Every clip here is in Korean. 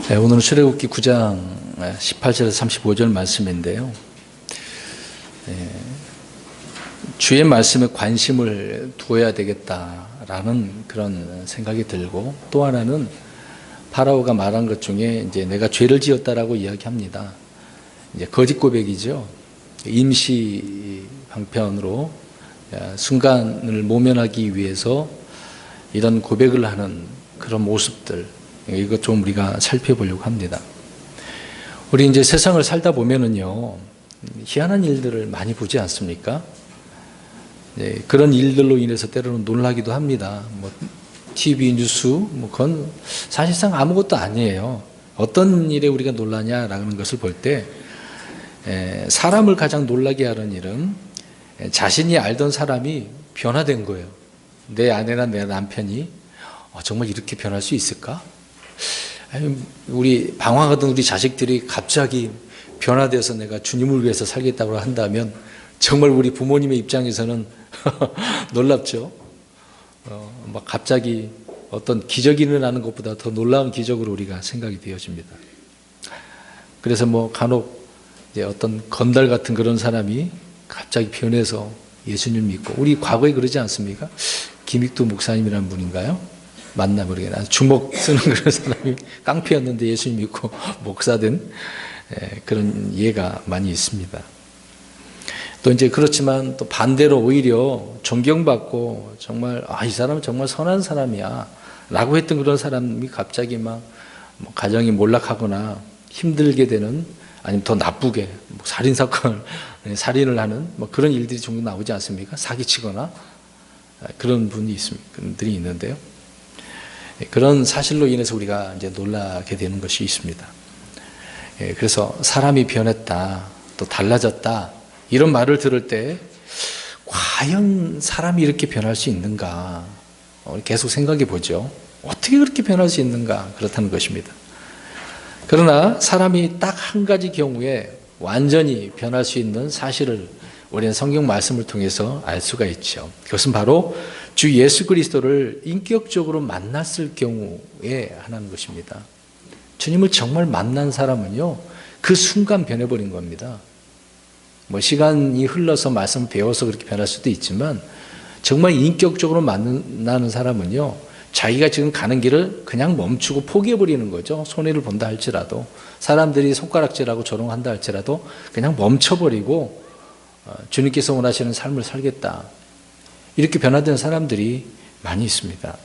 네, 오늘은 출애굽기 9장 18절에서 35절 말씀인데요. 주의 말씀에 관심을 두어야 되겠다라는 그런 생각이 들고, 또 하나는 파라오가 말한 것 중에 이제 내가 죄를 지었다라고 이야기합니다. 이제 거짓 고백이죠. 임시 방편으로 순간을 모면하기 위해서 이런 고백을 하는 그런 모습들, 이것 좀 우리가 살펴보려고 합니다. 우리 이제 세상을 살다 보면은요, 희한한 일들을 많이 보지 않습니까? 그런 일들로 인해서 때로는 놀라기도 합니다. TV 뉴스, 그건 사실상 아무것도 아니에요. 어떤 일에 우리가 놀라냐라는 것을 볼 때, 사람을 가장 놀라게 하는 일은 자신이 알던 사람이 변화된 거예요. 내 아내나 내 남편이 정말 이렇게 변할 수 있을까? 우리 방황하던 우리 자식들이 갑자기 변화돼서 내가 주님을 위해서 살겠다고 한다면 정말 우리 부모님의 입장에서는 놀랍죠. 갑자기 어떤 기적이 일어나는 것보다 더 놀라운 기적으로 우리가 생각이 되어집니다. 그래서 간혹 이제 어떤 건달 같은 그런 사람이 갑자기 변해서 예수님 믿고, 우리 과거에 그러지 않습니까? 김익두 목사님이라는 분인가요? 맞나 모르겠나. 주먹 쓰는 그런 사람이 깡패였는데 예수님 믿고 목사된 그런 예가 많이 있습니다. 또 이제 그렇지만 또 반대로 오히려 존경받고 정말 이 사람은 정말 선한 사람이야 라고 했던 그런 사람이 갑자기 가정이 몰락하거나 힘들게 되는, 아니면 더 나쁘게 살인사건을 살인을 하는 그런 일들이 종종 나오지 않습니까? 사기치거나 그런 분들이 있는데요. 그런 사실로 인해서 우리가 이제 놀라게 되는 것이 있습니다. 그래서 사람이 변했다, 또 달라졌다, 이런 말을 들을 때 과연 사람이 이렇게 변할 수 있는가 계속 생각해 보죠. 어떻게 그렇게 변할 수 있는가, 그렇다는 것입니다. 그러나 사람이 딱 한 가지 경우에 완전히 변할 수 있는 사실을 우리는 성경 말씀을 통해서 알 수가 있죠. 그것은 바로 주 예수 그리스도를 인격적으로 만났을 경우에 하는 것입니다. 주님을 정말 만난 사람은요, 그 순간 변해버린 겁니다. 시간이 흘러서 말씀을 배워서 그렇게 변할 수도 있지만, 정말 인격적으로 만나는 사람은요, 자기가 지금 가는 길을 그냥 멈추고 포기해버리는 거죠. 손해를 본다 할지라도, 사람들이 손가락질하고 조롱한다 할지라도 그냥 멈춰버리고 주님께서 원하시는 삶을 살겠다, 이렇게 변화된 사람들이 많이 있습니다.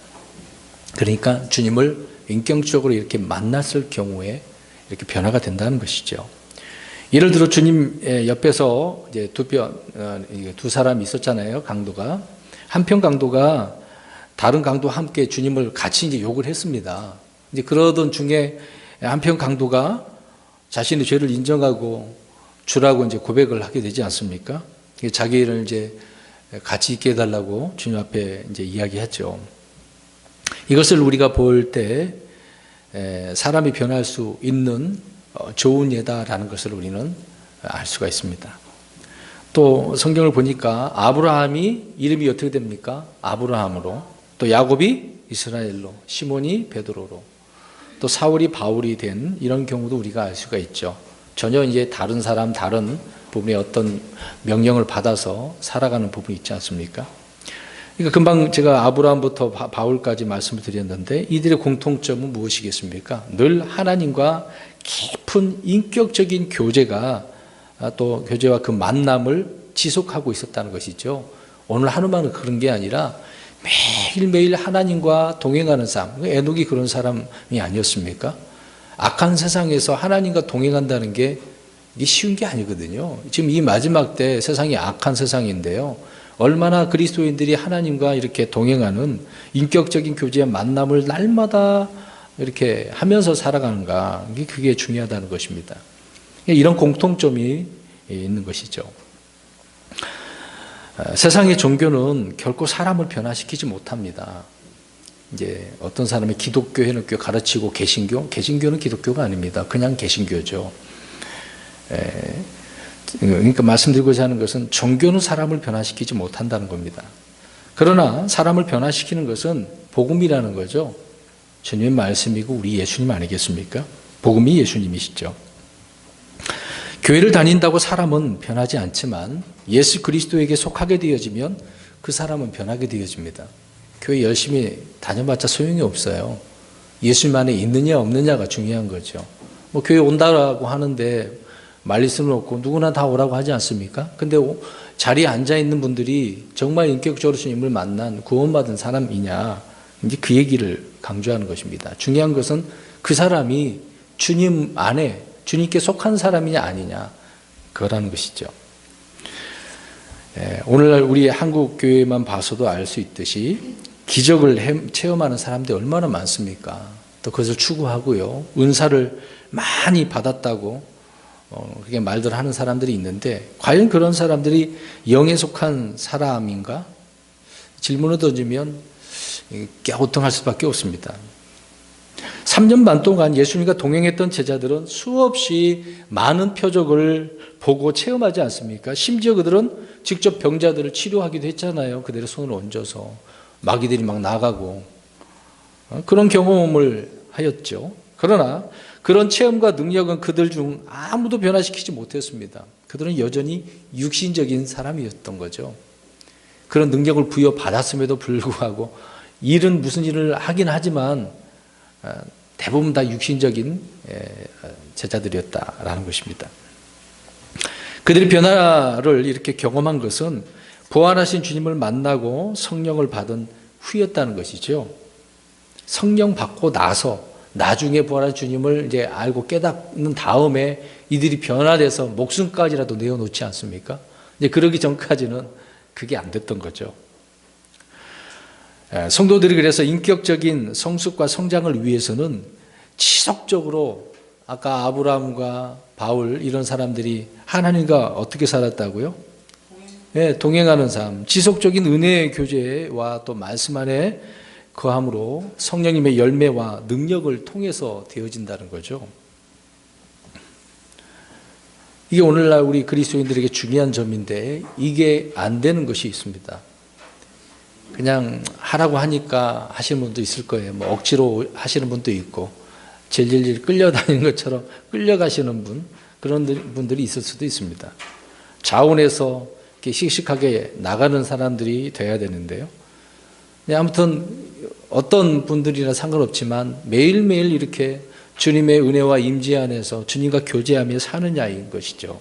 그러니까 주님을 인격적으로 이렇게 만났을 경우에 이렇게 변화가 된다는 것이죠. 예를 들어 주님 옆에서 이제 두 사람이 있었잖아요. 강도가. 한편 강도가 다른 강도와 함께 주님을 같이 이제 욕을 했습니다. 이제 그러던 중에 한편 강도가 자신의 죄를 인정하고 주라고 이제 고백을 하게 되지 않습니까? 자기를 이제 같이 있게 해달라고 주님 앞에 이제 이야기했죠. 이것을 우리가 볼 때 사람이 변할 수 있는 좋은 예다라는 것을 우리는 알 수가 있습니다. 또 성경을 보니까 아브라함이 이름이 어떻게 됩니까? 아브라함으로, 또 야곱이 이스라엘로, 시몬이 베드로로, 또 사울이 바울이 된 이런 경우도 우리가 알 수가 있죠. 전혀 이제 다른 사람, 다른 부분에 어떤 명령을 받아서 살아가는 부분이 있지 않습니까? 그러니까 금방 제가 아브라함부터 바울까지 말씀을 드렸는데, 이들의 공통점은 무엇이겠습니까? 늘 하나님과 깊은 인격적인 교제가, 또 교제와 그 만남을 지속하고 있었다는 것이죠. 오늘 하루만 그런 게 아니라 매일매일 하나님과 동행하는 삶. 에녹이 그런 사람이 아니었습니까? 악한 세상에서 하나님과 동행한다는 게 이게 쉬운 게 아니거든요. 지금 이 마지막 때 세상이 악한 세상인데요, 얼마나 그리스도인들이 하나님과 이렇게 동행하는 인격적인 교제와 만남을 날마다 이렇게 하면서 살아가는가, 그게 중요하다는 것입니다. 이런 공통점이 있는 것이죠. 세상의 종교는 결코 사람을 변화시키지 못합니다. 이제 어떤 사람이 기독교 해놓고 가르치고 개신교는 기독교가 아닙니다. 그냥 개신교죠. 그러니까 말씀드리고자 하는 것은 종교는 사람을 변화시키지 못한다는 겁니다. 그러나 사람을 변화시키는 것은 복음이라는 거죠. 주님의 말씀이고 우리 예수님 아니겠습니까? 복음이 예수님이시죠. 교회를 다닌다고 사람은 변하지 않지만 예수 그리스도에게 속하게 되어지면 그 사람은 변하게 되어집니다. 교회 열심히 다녀봤자 소용이 없어요. 예수님 안에 있느냐 없느냐가 중요한 거죠. 뭐 교회 온다라고 하는데 말릴 수는 없고 누구나 다 오라고 하지 않습니까? 근데 자리에 앉아 있는 분들이 정말 인격적으로 주님을 만난 구원받은 사람이냐, 이제 그 얘기를 강조하는 것입니다. 중요한 것은 그 사람이 주님 안에 주님께 속한 사람이냐 아니냐, 그거라는 것이죠. 오늘날 우리 한국 교회만 봐서도 알 수 있듯이 기적을 체험하는 사람들이 얼마나 많습니까? 또 그것을 추구하고요, 은사를 많이 받았다고 그렇게 말들 하는 사람들이 있는데, 과연 그런 사람들이 영에 속한 사람인가? 질문을 던지면 갸우뚱할 수밖에 없습니다. 3년 반 동안 예수님과 동행했던 제자들은 수없이 많은 표적을 보고 체험하지 않습니까? 심지어 그들은 직접 병자들을 치료하기도 했잖아요. 그들의 손을 얹어서 마귀들이 막 나가고 그런 경험을 하였죠. 그러나 그런 체험과 능력은 그들 중 아무도 변화시키지 못했습니다. 그들은 여전히 육신적인 사람이었던 거죠. 그런 능력을 부여받았음에도 불구하고 일은 무슨 일을 하긴 하지만 대부분 다 육신적인 제자들이었다라는 것입니다. 그들이 변화를 이렇게 경험한 것은 부활하신 주님을 만나고 성령을 받은 후였다는 것이죠. 성령 받고 나서 나중에 부활한 주님을 이제 알고 깨닫는 다음에 이들이 변화돼서 목숨까지라도 내어놓지 않습니까? 이제 그러기 전까지는 그게 안 됐던 거죠. 성도들이 그래서 인격적인 성숙과 성장을 위해서는 지속적으로 아까 아브라함과 바울 이런 사람들이 하나님과 어떻게 살았다고요? 동행하는 삶, 지속적인 은혜의 교제와 또 말씀 안에 거함으로 성령님의 열매와 능력을 통해서 되어진다는 거죠. 이게 오늘날 우리 그리스도인들에게 중요한 점인데 이게 안 되는 것이 있습니다. 그냥 하라고 하니까 하시는 분도 있을 거예요. 뭐 억지로 하시는 분도 있고 질질 끌려다니는 것처럼 끌려가시는 분, 그런 분들이 있을 수도 있습니다. 자원해서 이렇게 씩씩하게 나가는 사람들이 돼야 되는데요. 아무튼 어떤 분들이나 상관없지만 매일매일 이렇게 주님의 은혜와 임재 안에서 주님과 교제하며 사느냐인 것이죠.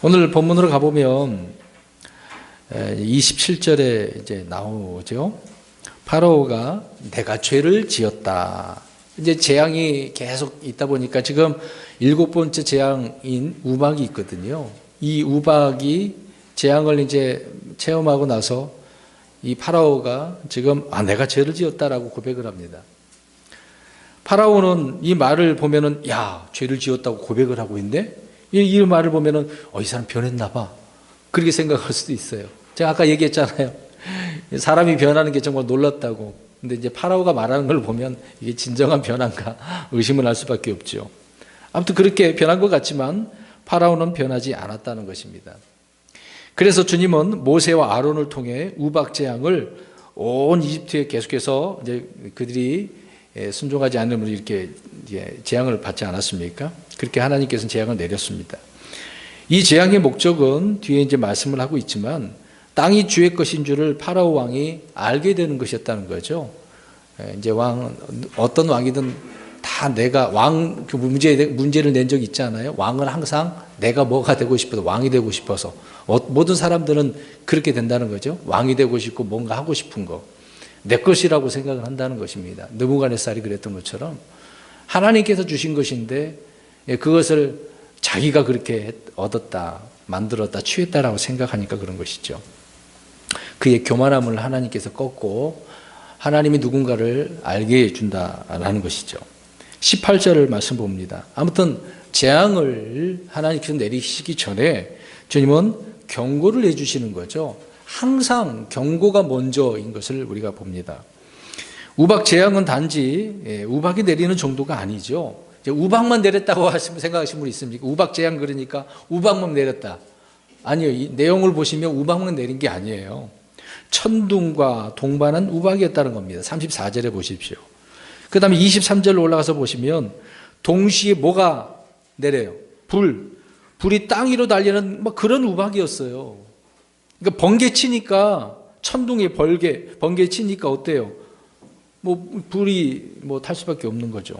오늘 본문으로 가보면 27절에 이제 나오죠. 파라오가 내가 죄를 지었다. 이제 재앙이 계속 있다 보니까 지금 7번째 재앙인 우박이 있거든요. 이 우박이 재앙을 이제 체험하고 나서 이 파라오가 지금 내가 죄를 지었다라고 고백을 합니다. 파라오는 이 말을 보면은 야, 죄를 지었다고 고백을 하고 있네. 이 말을 보면은 이 사람 변했나 봐. 그렇게 생각할 수도 있어요. 제가 아까 얘기했잖아요. 사람이 변하는 게 정말 놀랍다고. 근데 이제 파라오가 말하는 걸 보면 이게 진정한 변화인가 의심을 할 수밖에 없죠. 아무튼 그렇게 변한 것 같지만 파라오는 변하지 않았다는 것입니다. 그래서 주님은 모세와 아론을 통해 우박 재앙을 온 이집트에 계속해서 이제 그들이 순종하지 않으면 이렇게 재앙을 받지 않았습니까? 그렇게 하나님께서는 재앙을 내렸습니다. 이 재앙의 목적은 뒤에 이제 말씀을 하고 있지만 땅이 주의 것인 줄을 파라오 왕이 알게 되는 것이었다는 거죠. 이제 어떤 왕이든 다 내가 그 문제를 낸 적이 있잖아요. 왕은 항상 내가 뭐가 되고 싶어서 왕이 되고 싶어서 모든 사람들은 그렇게 된다는 거죠. 왕이 되고 싶고 뭔가 하고 싶은 거. 내 것이라고 생각을 한다는 것입니다. 느부갓네살이 그랬던 것처럼 하나님께서 주신 것인데 그것을 자기가 그렇게 얻었다, 만들었다, 취했다라고 생각하니까 그런 것이죠. 그의 교만함을 하나님께서 꺾고 하나님이 누군가를 알게 해준다라는 것이죠. 18절을 말씀 봅니다. 아무튼 재앙을 하나님께서 내리시기 전에 주님은 경고를 해주시는 거죠. 항상 경고가 먼저인 것을 우리가 봅니다. 우박 재앙은 단지 우박이 내리는 정도가 아니죠. 우박만 내렸다고 생각하시는 분이 있습니까? 우박 재앙 그러니까 우박만 내렸다. 아니요. 이 내용을 보시면 우박만 내린 게 아니에요. 천둥과 동반한 우박이었다는 겁니다. 34절에 보십시오. 그 다음에 23절로 올라가서 보시면 동시에 뭐가 내려요? 불이 땅 위로 달리는 뭐 그런 우박이었어요. 그러니까 번개 치니까, 천둥에 번개 치니까 어때요? 뭐 불이 뭐 탈 수밖에 없는 거죠.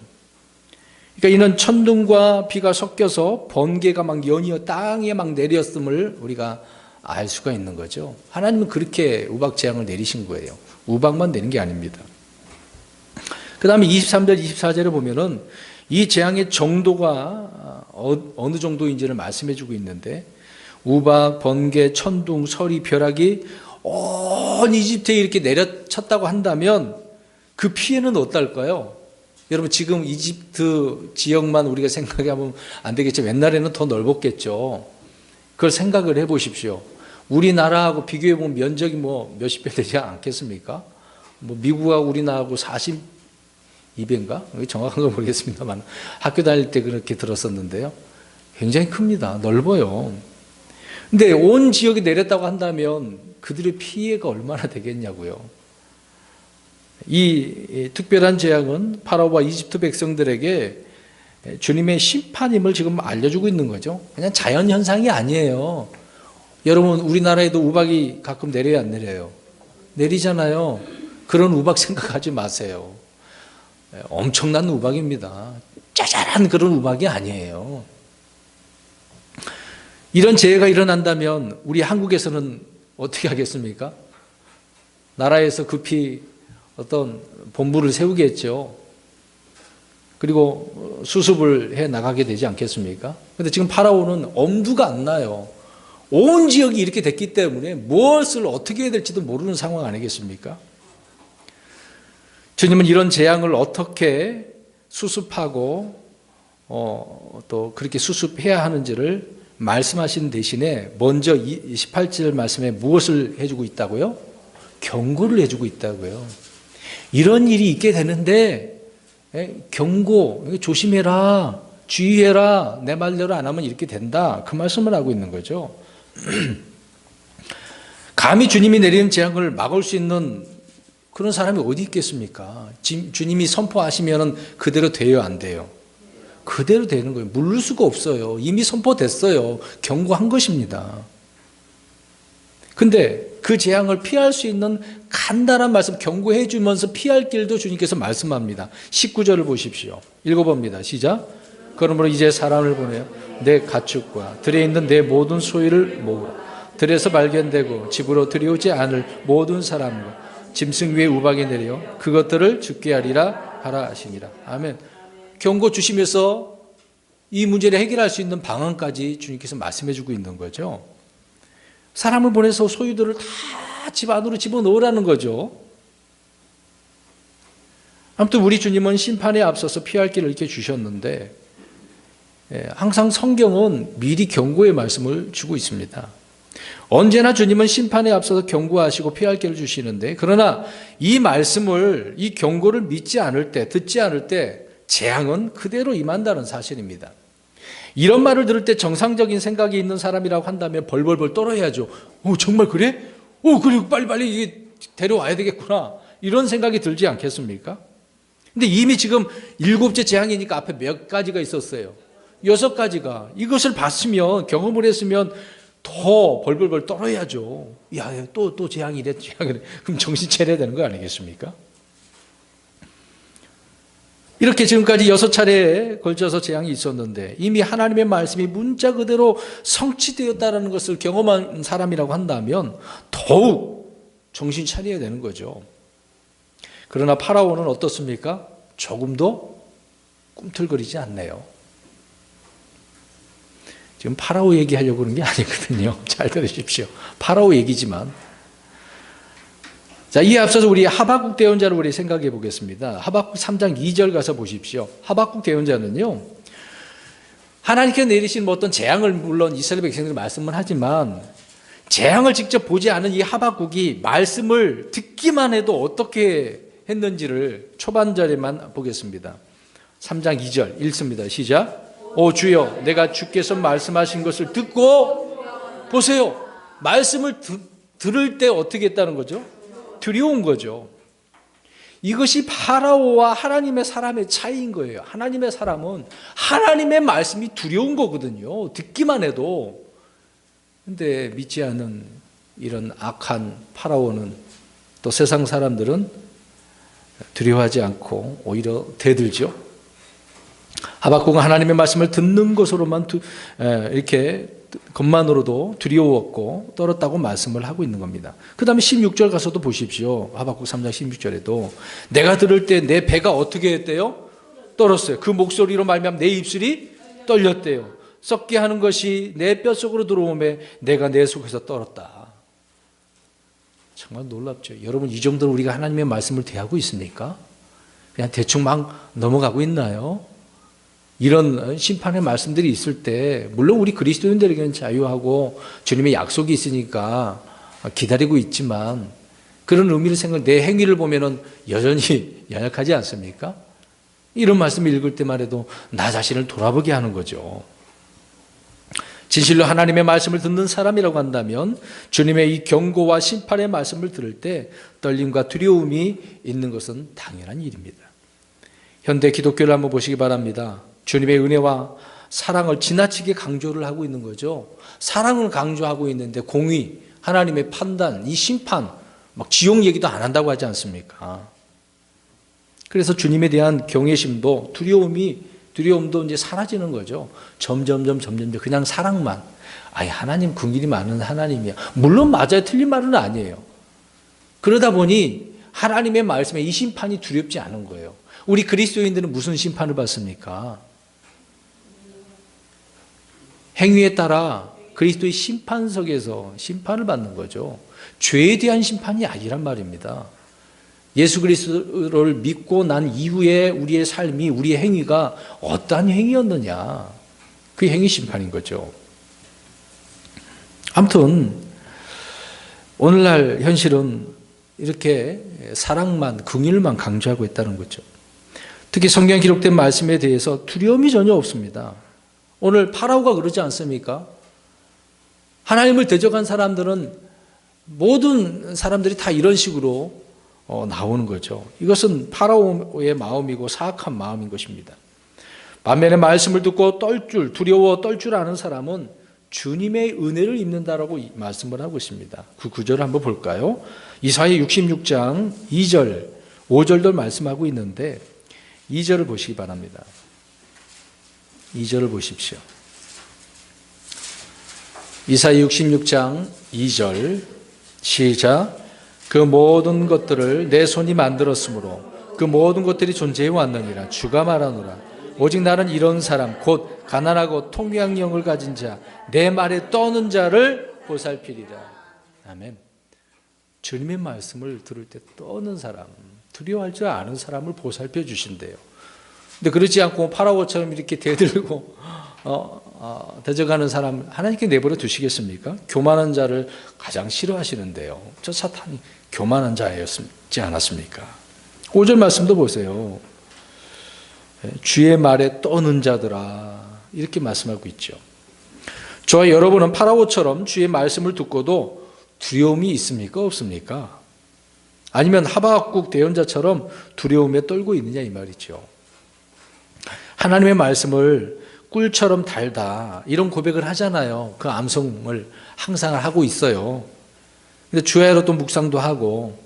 그러니까 이는 천둥과 비가 섞여서 번개가 막 연이어 땅에 막 내렸음을 우리가 알 수가 있는 거죠. 하나님은 그렇게 우박 재앙을 내리신 거예요. 우박만 내린 게 아닙니다. 그 다음에 23절, 24절에 보면은 이 재앙의 정도가 어느 정도인지를 말씀해 주고 있는데, 우박, 번개, 천둥, 서리, 벼락이 온 이집트에 이렇게 내려쳤다고 한다면 그 피해는 어떨까요? 여러분, 지금 이집트 지역만 우리가 생각하면 안 되겠죠. 옛날에는 더 넓었겠죠. 그걸 생각을 해 보십시오. 우리나라하고 비교해 보면 면적이 뭐 몇십 배 되지 않겠습니까? 뭐 미국하고 우리나라하고 42배인가? 정확한 건 모르겠습니다만 학교 다닐 때 그렇게 들었었는데요. 굉장히 큽니다. 넓어요. 근데 온 지역이 내렸다고 한다면 그들의 피해가 얼마나 되겠냐고요. 이 특별한 재앙은 파라오와 이집트 백성들에게 주님의 심판임을 지금 알려주고 있는 거죠. 그냥 자연현상이 아니에요. 여러분, 우리나라에도 우박이 가끔 내려요, 안 내려요? 내리잖아요. 그런 우박 생각하지 마세요. 엄청난 우박입니다. 짜잘한 그런 우박이 아니에요. 이런 재해가 일어난다면 우리 한국에서는 어떻게 하겠습니까? 나라에서 급히 어떤 본부를 세우겠죠. 그리고 수습을 해 나가게 되지 않겠습니까? 그런데 지금 파라오는 엄두가 안 나요. 온 지역이 이렇게 됐기 때문에 무엇을 어떻게 해야 될지도 모르는 상황 아니겠습니까? 주님은 이런 재앙을 어떻게 수습하고 또 그렇게 수습해야 하는지를 말씀하신 대신에 먼저 18절 말씀에 무엇을 해주고 있다고요? 경고를 해주고 있다고요. 이런 일이 있게 되는데 경고, 조심해라, 주의해라, 내 말대로 안 하면 이렇게 된다, 그 말씀을 하고 있는 거죠. 감히 주님이 내리는 재앙을 막을 수 있는 그런 사람이 어디 있겠습니까? 주님이 선포하시면 그대로 돼요, 안 돼요? 그대로 되는 거예요. 물을 수가 없어요. 이미 선포됐어요. 경고한 것입니다. 근데 그 재앙을 피할 수 있는 간단한 말씀, 경고해 주면서 피할 길도 주님께서 말씀합니다. 19절을 보십시오. 읽어봅니다. 시작. 그러므로 이제 사람을 보내어 내 가축과 들에 있는 내 모든 소유를 모으라. 들에서 발견되고 집으로 들여오지 않을 모든 사람과 짐승 위에 우박이 내려 그것들을 죽게 하리라 하라 하시니라. 아멘. 경고 주시면서 이 문제를 해결할 수 있는 방안까지 주님께서 말씀해 주고 있는 거죠. 사람을 보내서 소유들을 다 집 안으로 집어넣으라는 거죠. 아무튼 우리 주님은 심판에 앞서서 피할 길을 이렇게 주셨는데, 항상 성경은 미리 경고의 말씀을 주고 있습니다. 언제나 주님은 심판에 앞서서 경고하시고 피할 길을 주시는데, 그러나 이 말씀을, 이 경고를 믿지 않을 때, 듣지 않을 때 재앙은 그대로 임한다는 사실입니다. 이런 말을 들을 때 정상적인 생각이 있는 사람이라고 한다면 벌벌벌 떨어야죠. 정말 그래? 그리고 빨리빨리 이게 데려와야 되겠구나, 이런 생각이 들지 않겠습니까? 근데 이미 지금 7째 재앙이니까 앞에 몇 가지가 있었어요? 6가지가. 이것을 봤으면, 경험을 했으면 더 벌벌벌 떨어야죠. 야, 또 재앙이래, 재앙이래. 그럼 정신 차려야 되는 거 아니겠습니까? 이렇게 지금까지 6차례에 걸쳐서 재앙이 있었는데 이미 하나님의 말씀이 문자 그대로 성취되었다는 것을 경험한 사람이라고 한다면 더욱 정신 차려야 되는 거죠. 그러나 파라오는 어떻습니까? 조금도 꿈틀거리지 않네요. 지금 파라오 얘기하려고 그런 게 아니거든요. 잘 들으십시오. 파라오 얘기지만, 자, 이에 앞서서 우리 하박국 대언자를 우리 생각해 보겠습니다. 하박국 3장 2절 가서 보십시오. 하박국 대언자는요, 하나님께 내리신 어떤 재앙을 물론 이스라엘 백성들이 말씀을 하지만 재앙을 직접 보지 않은 이 하박국이 말씀을 듣기만 해도 어떻게 했는지를 초반절에만 보겠습니다. 3장 2절 읽습니다. 시작. 오 주여, 내가 주께서 말씀하신 것을 듣고, 보세요, 말씀을 들을 때 어떻게 했다는 거죠? 두려운 거죠. 이것이 파라오와 하나님의 사람의 차이인 거예요. 하나님의 사람은 하나님의 말씀이 두려운 거거든요. 듣기만 해도. 근데 믿지 않는 이런 악한 파라오는, 또 세상 사람들은 두려워하지 않고 오히려 대들죠. 하박국은 하나님의 말씀을 듣는 것으로만 이렇게 것만으로도 두려웠고 떨었다고 말씀을 하고 있는 겁니다. 그 다음에 16절 가서도 보십시오. 하박국 3장 16절에도 내가 들을 때 내 배가 어떻게 했대요? 떨었어요. 그 목소리로 말미암아 내 입술이 떨렸대요. 썩게 하는 것이 내 뼛속으로 들어오매 내가 내 속에서 떨었다. 정말 놀랍죠. 여러분, 이 정도로 우리가 하나님의 말씀을 대하고 있습니까? 그냥 대충 막 넘어가고 있나요? 이런 심판의 말씀들이 있을 때 물론 우리 그리스도인들에게는 자유하고 주님의 약속이 있으니까 기다리고 있지만, 그런 의미를 생각, 내 행위를 보면은 여전히 연약하지 않습니까? 이런 말씀을 읽을 때만 해도 나 자신을 돌아보게 하는 거죠. 진실로 하나님의 말씀을 듣는 사람이라고 한다면 주님의 이 경고와 심판의 말씀을 들을 때 떨림과 두려움이 있는 것은 당연한 일입니다. 현대 기독교를 한번 보시기 바랍니다. 주님의 은혜와 사랑을 지나치게 강조를 하고 있는 거죠. 사랑을 강조하고 있는데 공의, 하나님의 판단, 이 심판, 막 지옥 얘기도 안 한다고 하지 않습니까? 그래서 주님에 대한 경외심도 두려움도 이제 사라지는 거죠. 점점 그냥 사랑만. 아니, 하나님 긍휼이 많은 하나님이야. 물론 맞아요. 틀린 말은 아니에요. 그러다 보니 하나님의 말씀에 이 심판이 두렵지 않은 거예요. 우리 그리스도인들은 무슨 심판을 받습니까? 행위에 따라 그리스도의 심판석에서 심판을 받는 거죠. 죄에 대한 심판이 아니란 말입니다. 예수 그리스도를 믿고 난 이후에 우리의 삶이, 우리의 행위가 어떠한 행위였느냐, 그 행위 심판인 거죠. 아무튼 오늘날 현실은 이렇게 사랑만, 긍휼만 강조하고 있다는 거죠. 특히 성경에 기록된 말씀에 대해서 두려움이 전혀 없습니다. 오늘 파라오가 그러지 않습니까? 하나님을 대적한 사람들은, 모든 사람들이 다 이런 식으로 나오는 거죠. 이것은 파라오의 마음이고 사악한 마음인 것입니다. 반면에 말씀을 듣고 두려워 떨 줄 아는 사람은 주님의 은혜를 입는다라고 말씀을 하고 있습니다. 그 구절을 한번 볼까요? 이사야 66장 2절, 5절도 말씀하고 있는데 2절을 보시기 바랍니다. 2절을 보십시오. 이사야 66장 2절 시작. 그 모든 것들을 내 손이 만들었으므로 그 모든 것들이 존재해 왔느니라. 주가 말하노라. 오직 나는 이런 사람, 곧 가난하고 통회한 영을 가진 자, 내 말에 떠는 자를 보살피리라. 아멘. 주님의 말씀을 들을 때 떠는 사람, 두려워할 줄 아는 사람을 보살펴 주신대요. 근데 그렇지 않고 파라오처럼 이렇게 대들고 대적하는 사람 하나님께 내버려 두시겠습니까? 교만한 자를 가장 싫어하시는데요. 저 사탄이 교만한 자였지 않았습니까? 5절 말씀도 보세요. 주의 말에 떠는 자들아, 이렇게 말씀하고 있죠. 저와 여러분은 파라오처럼 주의 말씀을 듣고도 두려움이 있습니까? 없습니까? 아니면 하박국 대언자처럼 두려움에 떨고 있느냐, 이 말이죠. 하나님의 말씀을 꿀처럼 달다, 이런 고백을 하잖아요. 그 암송을 항상 하고 있어요. 근데 주야로 또 묵상도 하고,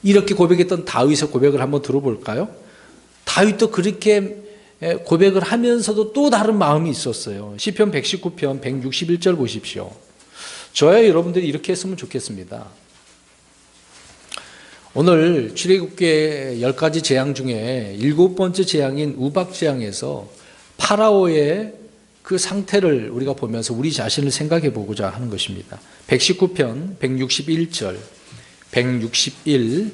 이렇게 고백했던 다윗의 고백을 한번 들어볼까요? 다윗도 그렇게 고백을 하면서도 또 다른 마음이 있었어요. 시편 119편 161절 보십시오. 저야 여러분들이 이렇게 했으면 좋겠습니다. 오늘 출애굽기의 10가지 재앙 중에 7번째 재앙인 우박 재앙에서 파라오의 그 상태를 우리가 보면서 우리 자신을 생각해 보고자 하는 것입니다. 119편 161절 161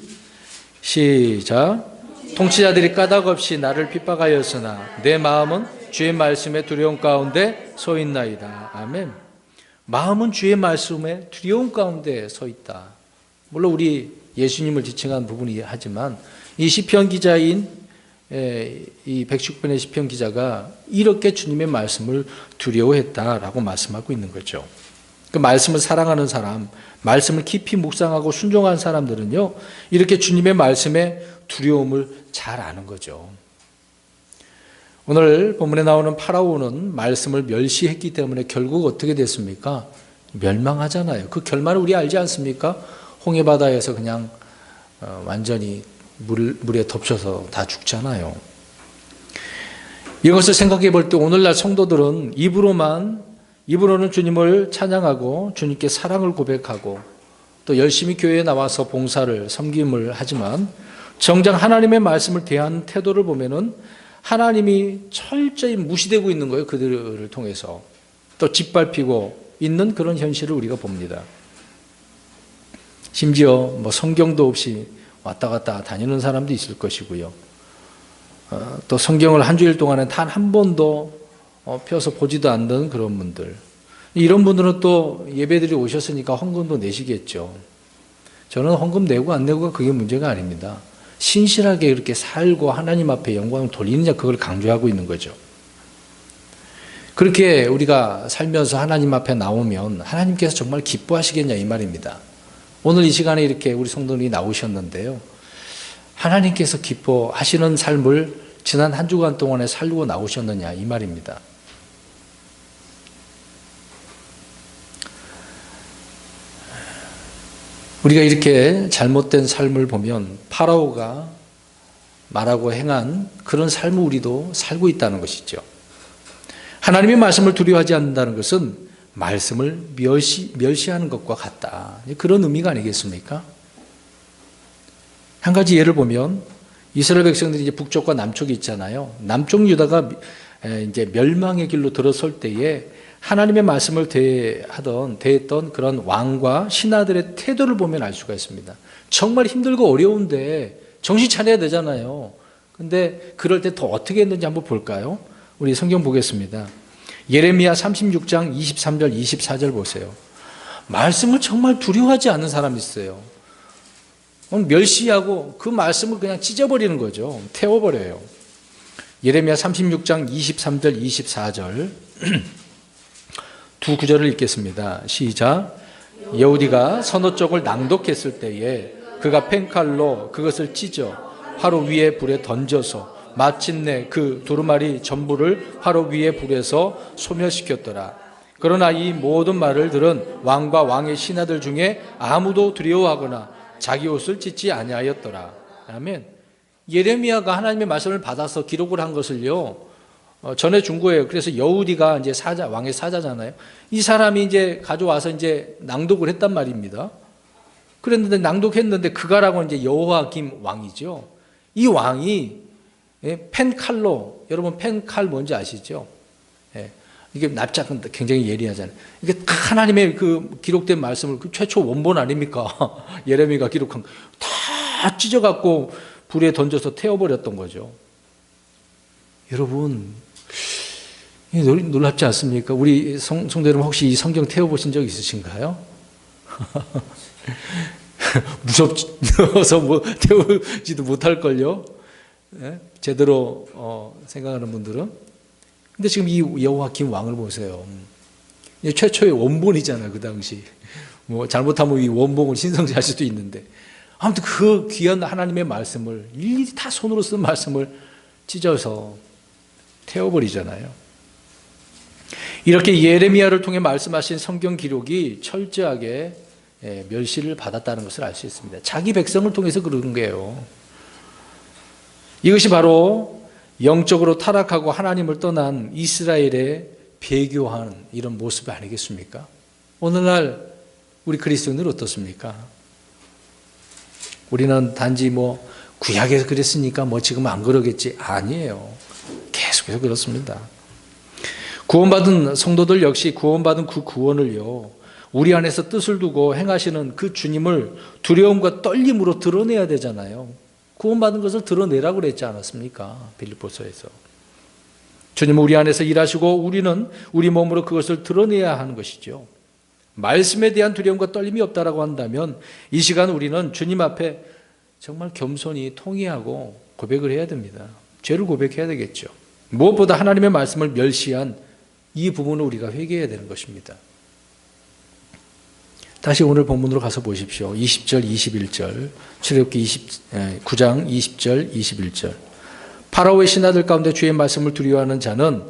시작. 통치자들이 까닭없이 나를 핍박하였으나 내 마음은 주의 말씀에 두려움 가운데 서 있나이다. 아멘. 마음은 주의 말씀에 두려움 가운데 서 있다. 물론 우리 예수님을 지칭한 부분이 하지만 이 시편 기자인 이 119편의 시편 기자가 이렇게 주님의 말씀을 두려워했다라고 말씀하고 있는 거죠. 그 말씀을 사랑하는 사람, 말씀을 깊이 묵상하고 순종한 사람들은요, 이렇게 주님의 말씀에 두려움을 잘 아는 거죠. 오늘 본문에 나오는 파라오는 말씀을 멸시했기 때문에 결국 어떻게 됐습니까? 멸망하잖아요. 그 결말을 우리 알지 않습니까? 홍해바다에서 그냥 완전히 물에 덮쳐서 다 죽잖아요. 이것을 생각해 볼 때 오늘날 성도들은 입으로는 주님을 찬양하고 주님께 사랑을 고백하고 또 열심히 교회에 나와서 봉사를 섬김을 하지만 정작 하나님의 말씀을 대하는 태도를 보면은 하나님이 철저히 무시되고 있는 거예요. 그들을 통해서 또 짓밟히고 있는 그런 현실을 우리가 봅니다. 심지어 성경도 없이 왔다 갔다 다니는 사람도 있을 것이고요. 또 성경을 한 주일 동안에 단 한 번도 펴서 보지도 않는 그런 분들, 이런 분들은 또 예배들이 오셨으니까 헌금도 내시겠죠. 저는 헌금 내고 안 내고가 그게 문제가 아닙니다. 신실하게 그렇게 살고 하나님 앞에 영광을 돌리느냐, 그걸 강조하고 있는 거죠. 그렇게 우리가 살면서 하나님 앞에 나오면 하나님께서 정말 기뻐하시겠냐 이 말입니다. 오늘 이 시간에 이렇게 우리 성도님이 나오셨는데요, 하나님께서 기뻐하시는 삶을 지난 한 주간 동안에 살고 나오셨느냐 이 말입니다. 우리가 이렇게 잘못된 삶을 보면 파라오가 말하고 행한 그런 삶을 우리도 살고 있다는 것이죠. 하나님의 말씀을 두려워하지 않는다는 것은 말씀을 멸시하는 것과 같다, 그런 의미가 아니겠습니까? 한 가지 예를 보면 이스라엘 백성들이 이제 북쪽과 남쪽이 있잖아요. 남쪽 유다가 이제 멸망의 길로 들어설 때에 하나님의 말씀을 대했던 그런 왕과 신하들의 태도를 보면 알 수가 있습니다. 정말 힘들고 어려운데 정신 차려야 되잖아요. 근데 그럴 때 더 어떻게 했는지 한번 볼까요? 우리 성경 보겠습니다. 예레미야 36장 23절 24절 보세요. 말씀을 정말 두려워하지 않는 사람이 있어요. 멸시하고 그 말씀을 그냥 찢어버리는 거죠. 태워버려요. 예레미야 36장 23절 24절 두 구절을 읽겠습니다. 시작. 여우디가 선어 쪽을 낭독했을 때에 그가 펜칼로 그것을 찢어 화로 위에 불에 던져서 마침내 그 두루마리 전부를 화로 위에 불에서 소멸시켰더라. 그러나 이 모든 말을 들은 왕과 왕의 신하들 중에 아무도 두려워하거나 자기 옷을 찢지 아니하였더라. 아멘. 예레미야가 하나님의 말씀을 받아서 기록을 한 것을요, 전해준 거예요. 그래서 여우디가 이제 왕의 사자잖아요. 이 사람이 이제 가져와서 이제 낭독을 했단 말입니다. 그랬는데 낭독했는데 그가라고 이제 여호야김 왕이죠. 이 왕이 펜칼로, 여러분 펜칼 뭔지 아시죠? 이게 납작은 굉장히 예리하잖아요. 이게 하나님의 그 기록된 말씀을 그 최초 원본 아닙니까? 예레미야가 기록한 다 찢어갖고 불에 던져서 태워버렸던 거죠. 여러분, 놀랍지 않습니까? 우리 성도 여러분 혹시 이 성경 태워보신 적 있으신가요? 무섭서 뭐 태우지도 못할걸요? 제대로 생각하는 분들은. 근데 지금 이 여호야김 왕을 보세요. 최초의 원본이잖아요, 그 당시. 뭐 잘못하면 이 원본을 신성시할 수도 있는데, 아무튼 그 귀한 하나님의 말씀을 일일이 다 손으로 쓴 말씀을 찢어서 태워버리잖아요. 이렇게 예레미야를 통해 말씀하신 성경 기록이 철저하게 멸시를 받았다는 것을 알 수 있습니다. 자기 백성을 통해서 그런 거예요. 이것이 바로 영적으로 타락하고 하나님을 떠난 이스라엘의 배교한 이런 모습이 아니겠습니까? 오늘날 우리 그리스도인은 어떻습니까? 우리는 단지 뭐 구약에서 그랬으니까 뭐 지금 안 그러겠지. 아니에요. 계속해서 그렇습니다. 구원받은 성도들 역시 구원받은 그 구원을요, 우리 안에서 뜻을 두고 행하시는 그 주님을 두려움과 떨림으로 드러내야 되잖아요. 구원받은 것을 드러내라고 그랬지 않았습니까? 빌립보서에서. 주님은 우리 안에서 일하시고 우리는 우리 몸으로 그것을 드러내야 하는 것이죠. 말씀에 대한 두려움과 떨림이 없다라고 한다면 이 시간 우리는 주님 앞에 정말 겸손히 통회하고 고백을 해야 됩니다. 죄를 고백해야 되겠죠. 무엇보다 하나님의 말씀을 멸시한 이 부분을 우리가 회개해야 되는 것입니다. 다시 오늘 본문으로 가서 보십시오. 20절, 21절. 출애굽기 9장 20절, 21절. 파라오의 신하들 가운데 주의 말씀을 두려워하는 자는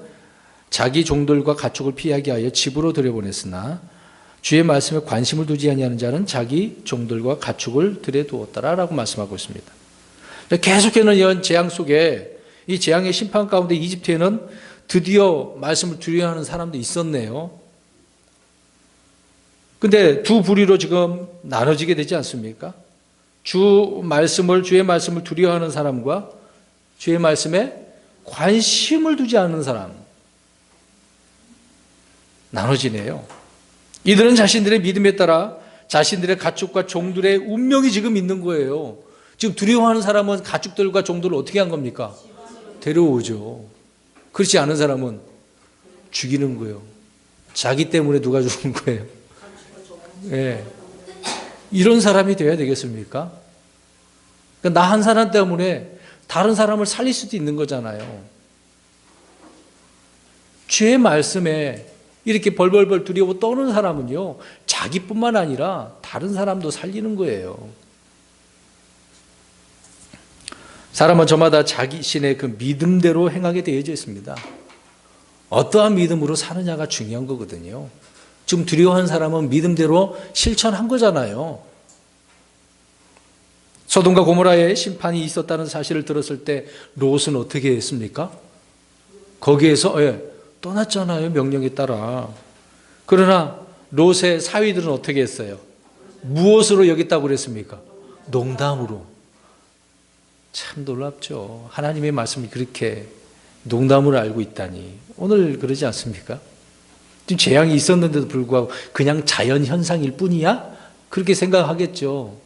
자기 종들과 가축을 피하게 하여 집으로 들여보냈으나 주의 말씀에 관심을 두지 아니하는 자는 자기 종들과 가축을 들여두었다라고 말씀하고 있습니다. 계속해서 이런 재앙 속에, 이 재앙의 심판 가운데 이집트에는 드디어 말씀을 두려워하는 사람도 있었네요. 근데 두 부류로 지금 나눠지게 되지 않습니까? 주의 말씀을 두려워하는 사람과 주의 말씀에 관심을 두지 않는 사람, 나눠지네요. 이들은 자신들의 믿음에 따라 자신들의 가축과 종들의 운명이 지금 있는 거예요. 지금 두려워하는 사람은 가축들과 종들을 어떻게 한 겁니까? 데려오죠. 그렇지 않은 사람은 죽이는 거예요. 자기 때문에 누가 죽은 거예요? 예. 이런 사람이 되어야 되겠습니까? 그러니까 나 한 사람 때문에 다른 사람을 살릴 수도 있는 거잖아요. 주의 말씀에 이렇게 벌벌벌 두려워 떠는 사람은요, 자기뿐만 아니라 다른 사람도 살리는 거예요. 사람은 저마다 자신의 그 믿음대로 행하게 되어져 있습니다. 어떠한 믿음으로 사느냐가 중요한 거거든요. 지금 두려워한 사람은 믿음대로 실천한 거잖아요. 소돔과 고모라의 심판이 있었다는 사실을 들었을 때 롯은 어떻게 했습니까? 거기에서 떠났잖아요, 명령에 따라. 그러나 롯의 사위들은 어떻게 했어요? 무엇으로 여겼다고 그랬습니까? 농담으로. 참 놀랍죠. 하나님의 말씀이 그렇게 농담으로 알고 있다니. 오늘 그러지 않습니까? 지금 재앙이 있었는데도 불구하고 그냥 자연 현상일 뿐이야? 그렇게 생각하겠죠.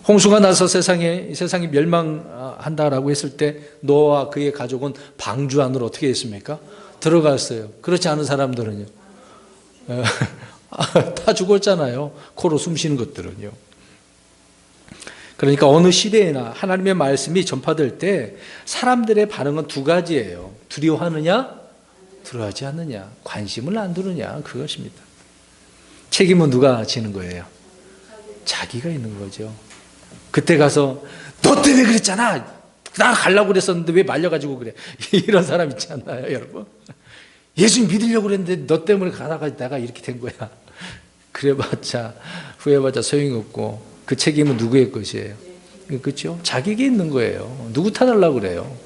홍수가 나서 세상이 멸망한다라고 했을 때 노아와 그의 가족은 방주 안으로 어떻게 했습니까? 들어갔어요. 그렇지 않은 사람들은요. 다 죽었잖아요. 코로 숨 쉬는 것들은요. 그러니까 어느 시대에나 하나님의 말씀이 전파될 때 사람들의 반응은 두 가지예요. 두려워하느냐, 두려워하지 않느냐, 관심을 안 두느냐, 그것입니다. 책임은 누가 지는 거예요? 자기가 있는 거죠. 그때 가서 너 때문에 그랬잖아. 나 가려고 그랬었는데 왜 말려가지고 그래. 이런 사람 있지 않나요, 여러분? 예수님 믿으려고 그랬는데 너 때문에 가다가 내가 이렇게 된 거야. 그래봤자 후회봤자 소용이 없고 그 책임은 누구의 것이에요? 그렇죠? 자기에게 있는 거예요. 누구 탓하려고 그래요?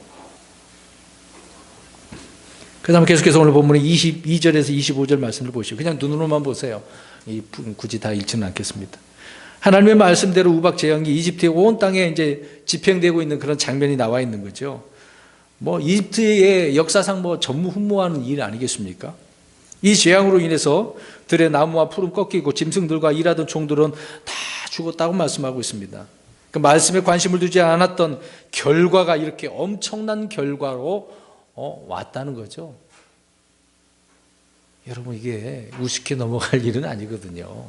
그 다음에 계속해서 오늘 본문의 22절에서 25절 말씀을 보시고 그냥 눈으로만 보세요. 굳이 다 읽지는 않겠습니다. 하나님의 말씀대로 우박 재앙이 이집트의 온 땅에 이제 집행되고 있는 그런 장면이 나와 있는 거죠. 이집트의 역사상 전무후무한 일 아니겠습니까? 이 재앙으로 인해서 들의 나무와 푸른 꺾이고 짐승들과 일하던 종들은 다 죽었다고 말씀하고 있습니다. 그 말씀에 관심을 두지 않았던 결과가 이렇게 엄청난 결과로 왔다는 거죠. 여러분, 이게 우습게 넘어갈 일은 아니거든요.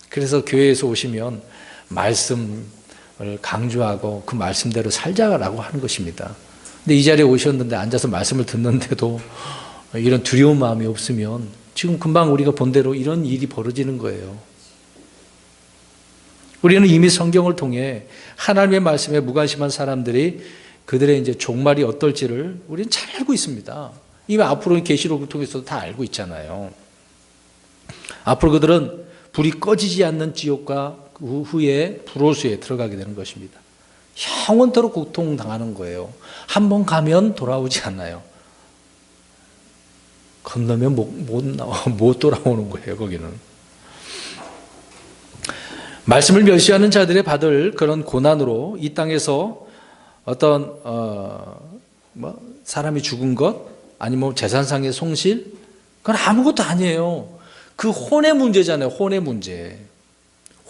그래서 교회에서 오시면 말씀을 강조하고 그 말씀대로 살자라고 하는 것입니다. 근데 이 자리에 오셨는데 앉아서 말씀을 듣는데도 이런 두려운 마음이 없으면 지금 금방 우리가 본 대로 이런 일이 벌어지는 거예요. 우리는 이미 성경을 통해 하나님의 말씀에 무관심한 사람들이 그들의 이제 종말이 어떨지를 우리는 잘 알고 있습니다. 이미 앞으로 계시록을 통해서도 다 알고 있잖아요. 앞으로 그들은 불이 꺼지지 않는 지옥과 그 후에 불호수에 들어가게 되는 것입니다. 영원토록 고통당하는 거예요. 한 번 가면 돌아오지 않아요. 건너면 못 돌아오는 거예요, 거기는. 말씀을 멸시하는 자들의 받을 그런 고난으로 이 땅에서 어떤 사람이 죽은 것 아니면 재산상의 손실, 그건 아무것도 아니에요. 그 혼의 문제잖아요. 혼의 문제.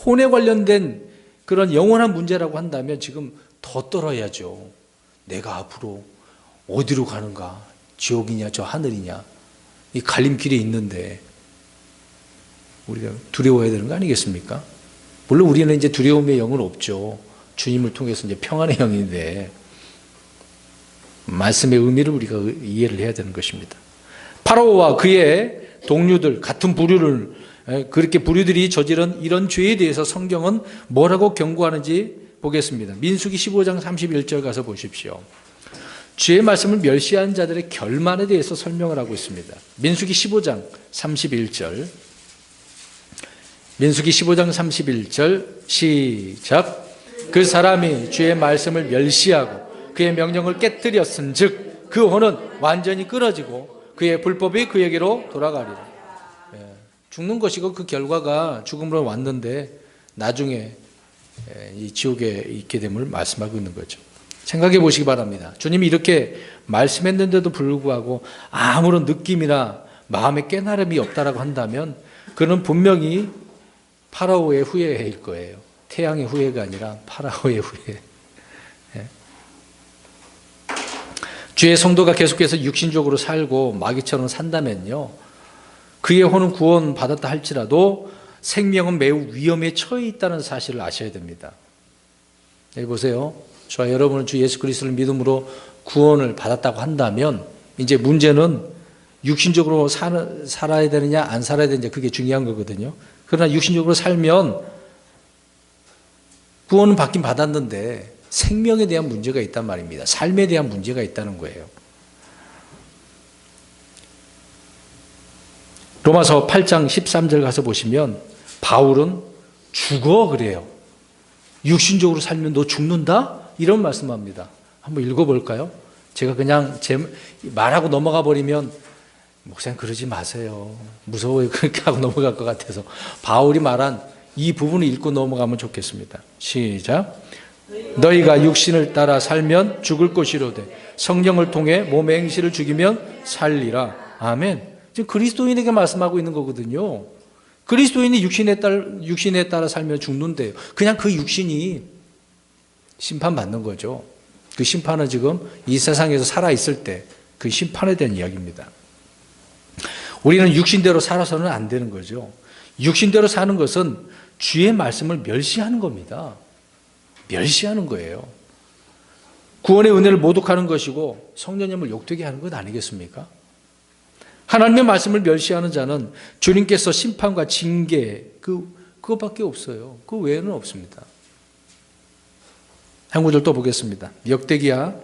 혼에 관련된 그런 영원한 문제라고 한다면 지금 더 떨어야죠. 내가 앞으로 어디로 가는가? 지옥이냐 저 하늘이냐? 이 갈림길에 있는데 우리가 두려워해야 되는 거 아니겠습니까? 물론 우리는 이제 두려움의 영은 없죠. 주님을 통해서 이제 평안의 영인데 말씀의 의미를 우리가 이해를 해야 되는 것입니다. 파라오와 그의 동류들, 같은 부류를, 그렇게 부류들이 저지른 이런 죄에 대해서 성경은 뭐라고 경고하는지 보겠습니다. 민수기 15장 31절 가서 보십시오. 주의 말씀을 멸시한 자들의 결말에 대해서 설명을 하고 있습니다. 민수기 15장 31절. 민수기 15장 31절 시작. 그 사람이 주의 말씀을 멸시하고 그의 명령을 깨뜨렸은즉 그 혼은 완전히 끊어지고 그의 불법이 그에게로 돌아가리라. 죽는 것이고 그 결과가 죽음으로 왔는데 나중에 이 지옥에 있게 됨을 말씀하고 있는 거죠. 생각해 보시기 바랍니다. 주님이 이렇게 말씀했는데도 불구하고 아무런 느낌이나 마음의 깨달음이 없다라고 한다면 그는 분명히 파라오의 후예일 거예요. 태양의 후예가 아니라 파라오의 후예. 주의 성도가 계속해서 육신적으로 살고 마귀처럼 산다면요, 그의 혼은 구원받았다 할지라도 생명은 매우 위험에 처해 있다는 사실을 아셔야 됩니다. 여기 보세요. 저와 여러분은 주 예수 그리스도를 믿음으로 구원을 받았다고 한다면 이제 문제는 육신적으로 살아야 되느냐 안 살아야 되느냐, 그게 중요한 거거든요. 그러나 육신적으로 살면 구원은 받긴 받았는데 생명에 대한 문제가 있단 말입니다. 삶에 대한 문제가 있다는 거예요. 로마서 8장 13절 가서 보시면 바울은 죽어 그래요. 육신적으로 살면 너 죽는다? 이런 말씀합니다. 한번 읽어볼까요? 제가 그냥 말하고 넘어가 버리면 목사님 그러지 마세요. 무서워요. 그렇게 하고 넘어갈 것 같아서 바울이 말한 이 부분을 읽고 넘어가면 좋겠습니다. 시작. 너희가 육신을 따라 살면 죽을 것이로되 성령을 통해 몸의 행실을 죽이면 살리라. 아멘. 지금 그리스도인에게 말씀하고 있는 거거든요. 그리스도인이 육신에 따라 살면 죽는데요. 그냥 그 육신이 심판받는 거죠. 그 심판은 지금 이 세상에서 살아있을 때 그 심판에 대한 이야기입니다. 우리는 육신대로 살아서는 안 되는 거죠. 육신대로 사는 것은 주의 말씀을 멸시하는 겁니다. 멸시하는 거예요. 구원의 은혜를 모독하는 것이고 성령님을 욕되게 하는 것 아니겠습니까? 하나님의 말씀을 멸시하는 자는 주님께서 심판과 징계 그것밖에 없어요. 그 외에는 없습니다. 한 구절 또 보겠습니다. 역대기하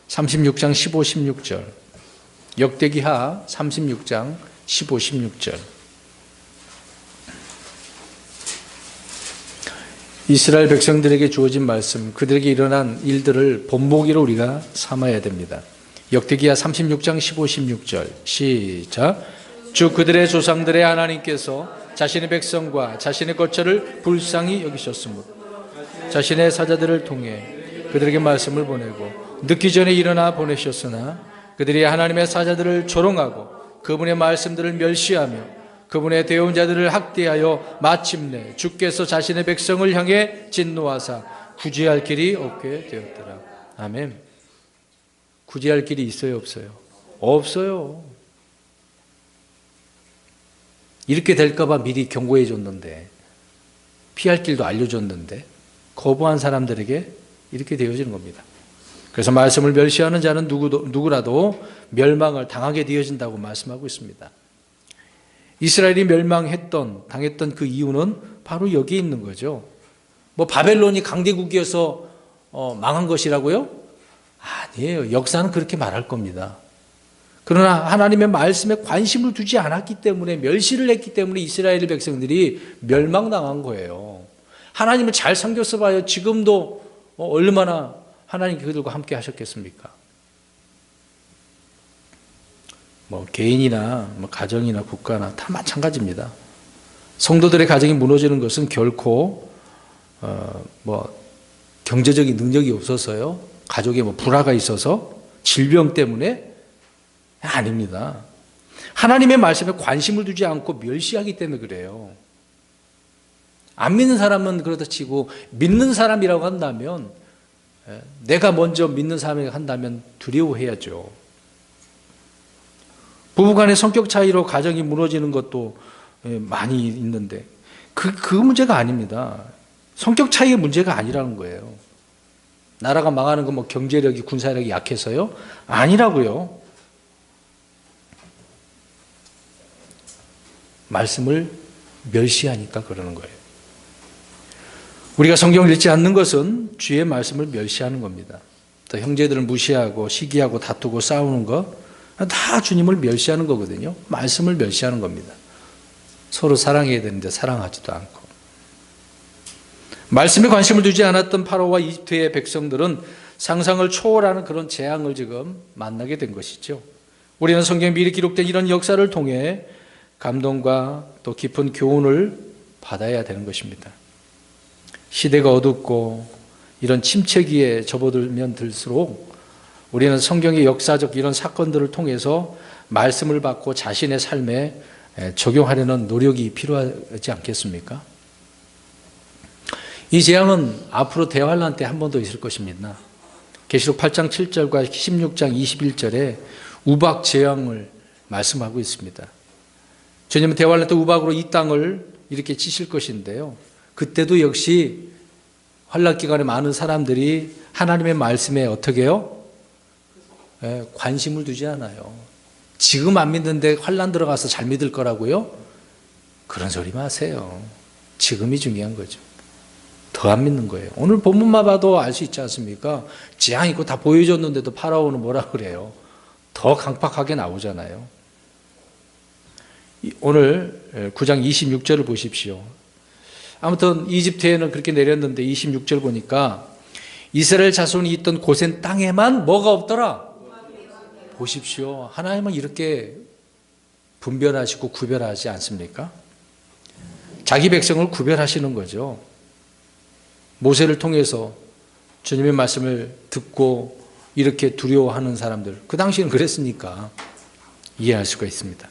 36장 15, 16절. 역대기하 36장 15, 16절. 이스라엘 백성들에게 주어진 말씀, 그들에게 일어난 일들을 본보기로 우리가 삼아야 됩니다. 역대기하 36장 15, 16절 시작. 주 그들의 조상들의 하나님께서 자신의 백성과 자신의 거처를 불쌍히 여기셨으므로 자신의 사자들을 통해 그들에게 말씀을 보내고 늦기 전에 일어나 보내셨으나 그들이 하나님의 사자들을 조롱하고 그분의 말씀들을 멸시하며 그분의 대언 자들을 학대하여 마침내 주께서 자신의 백성을 향해 진노하사 구제할 길이 없게 되었더라. 아멘. 구제할 길이 있어요, 없어요? 없어요. 이렇게 될까 봐 미리 경고해 줬는데, 피할 길도 알려줬는데 거부한 사람들에게 이렇게 되어지는 겁니다. 그래서 말씀을 멸시하는 자는 누구라도 멸망을 당하게 되어진다고 말씀하고 있습니다. 이스라엘이 당했던 그 이유는 바로 여기에 있는 거죠. 뭐 바벨론이 강대국이어서 망한 것이라고요? 아니에요. 역사는 그렇게 말할 겁니다. 그러나 하나님의 말씀에 관심을 두지 않았기 때문에, 멸시를 했기 때문에 이스라엘 백성들이 멸망당한 거예요. 하나님을 잘 섬겼어 봐요. 지금도 얼마나 하나님 그들과 함께 하셨겠습니까? 뭐 개인이나 뭐 가정이나 국가나 다 마찬가지입니다. 성도들의 가정이 무너지는 것은 결코 뭐 경제적인 능력이 없어서요, 가족에 뭐 불화가 있어서, 질병 때문에 아닙니다. 하나님의 말씀에 관심을 두지 않고 멸시하기 때문에 그래요. 안 믿는 사람은 그렇다 치고 믿는 사람이라고 한다면, 내가 먼저 믿는 사람이라고 한다면 두려워해야죠. 부부간의 성격 차이로 가정이 무너지는 것도 많이 있는데 그 문제가 아닙니다. 성격 차이의 문제가 아니라는 거예요. 나라가 망하는 건 뭐 경제력이, 군사력이 약해서요? 아니라고요. 말씀을 멸시하니까 그러는 거예요. 우리가 성경을 읽지 않는 것은 주의 말씀을 멸시하는 겁니다. 또 형제들을 무시하고 시기하고 다투고 싸우는 것 다 주님을 멸시하는 거거든요. 말씀을 멸시하는 겁니다. 서로 사랑해야 되는데 사랑하지도 않고. 말씀에 관심을 두지 않았던 파라오와 이집트의 백성들은 상상을 초월하는 그런 재앙을 지금 만나게 된 것이죠. 우리는 성경에 미리 기록된 이런 역사를 통해 감동과 또 깊은 교훈을 받아야 되는 것입니다. 시대가 어둡고 이런 침체기에 접어들면 들수록 우리는 성경의 역사적 이런 사건들을 통해서 말씀을 받고 자신의 삶에 적용하려는 노력이 필요하지 않겠습니까? 이 재앙은 앞으로 대환란 때 한 번 더 있을 것입니다. 계시록 8장 7절과 16장 21절에 우박 재앙을 말씀하고 있습니다. 주님은 대환란 때 우박으로 이 땅을 이렇게 치실 것인데요. 그때도 역시 환란 기간에 많은 사람들이 하나님의 말씀에 어떻게 해요? 관심을 두지 않아요. 지금 안 믿는데 환란 들어가서 잘 믿을 거라고요? 그런 소리 마세요. 지금이 중요한 거죠. 더 안 믿는 거예요. 오늘 본문만 봐도 알 수 있지 않습니까? 재앙 있고 다 보여줬는데도 파라오는 뭐라 그래요? 더 강팍하게 나오잖아요. 오늘 9장 26절을 보십시오. 아무튼 이집트에는 그렇게 내렸는데 26절 보니까 이스라엘 자손이 있던 고센 땅에만 뭐가 없더라? 보십시오. 하나님은 이렇게 분별하시고 구별하지 않습니까? 자기 백성을 구별하시는 거죠. 모세를 통해서 주님의 말씀을 듣고 이렇게 두려워하는 사람들, 그 당시에는 그랬으니까 이해할 수가 있습니다.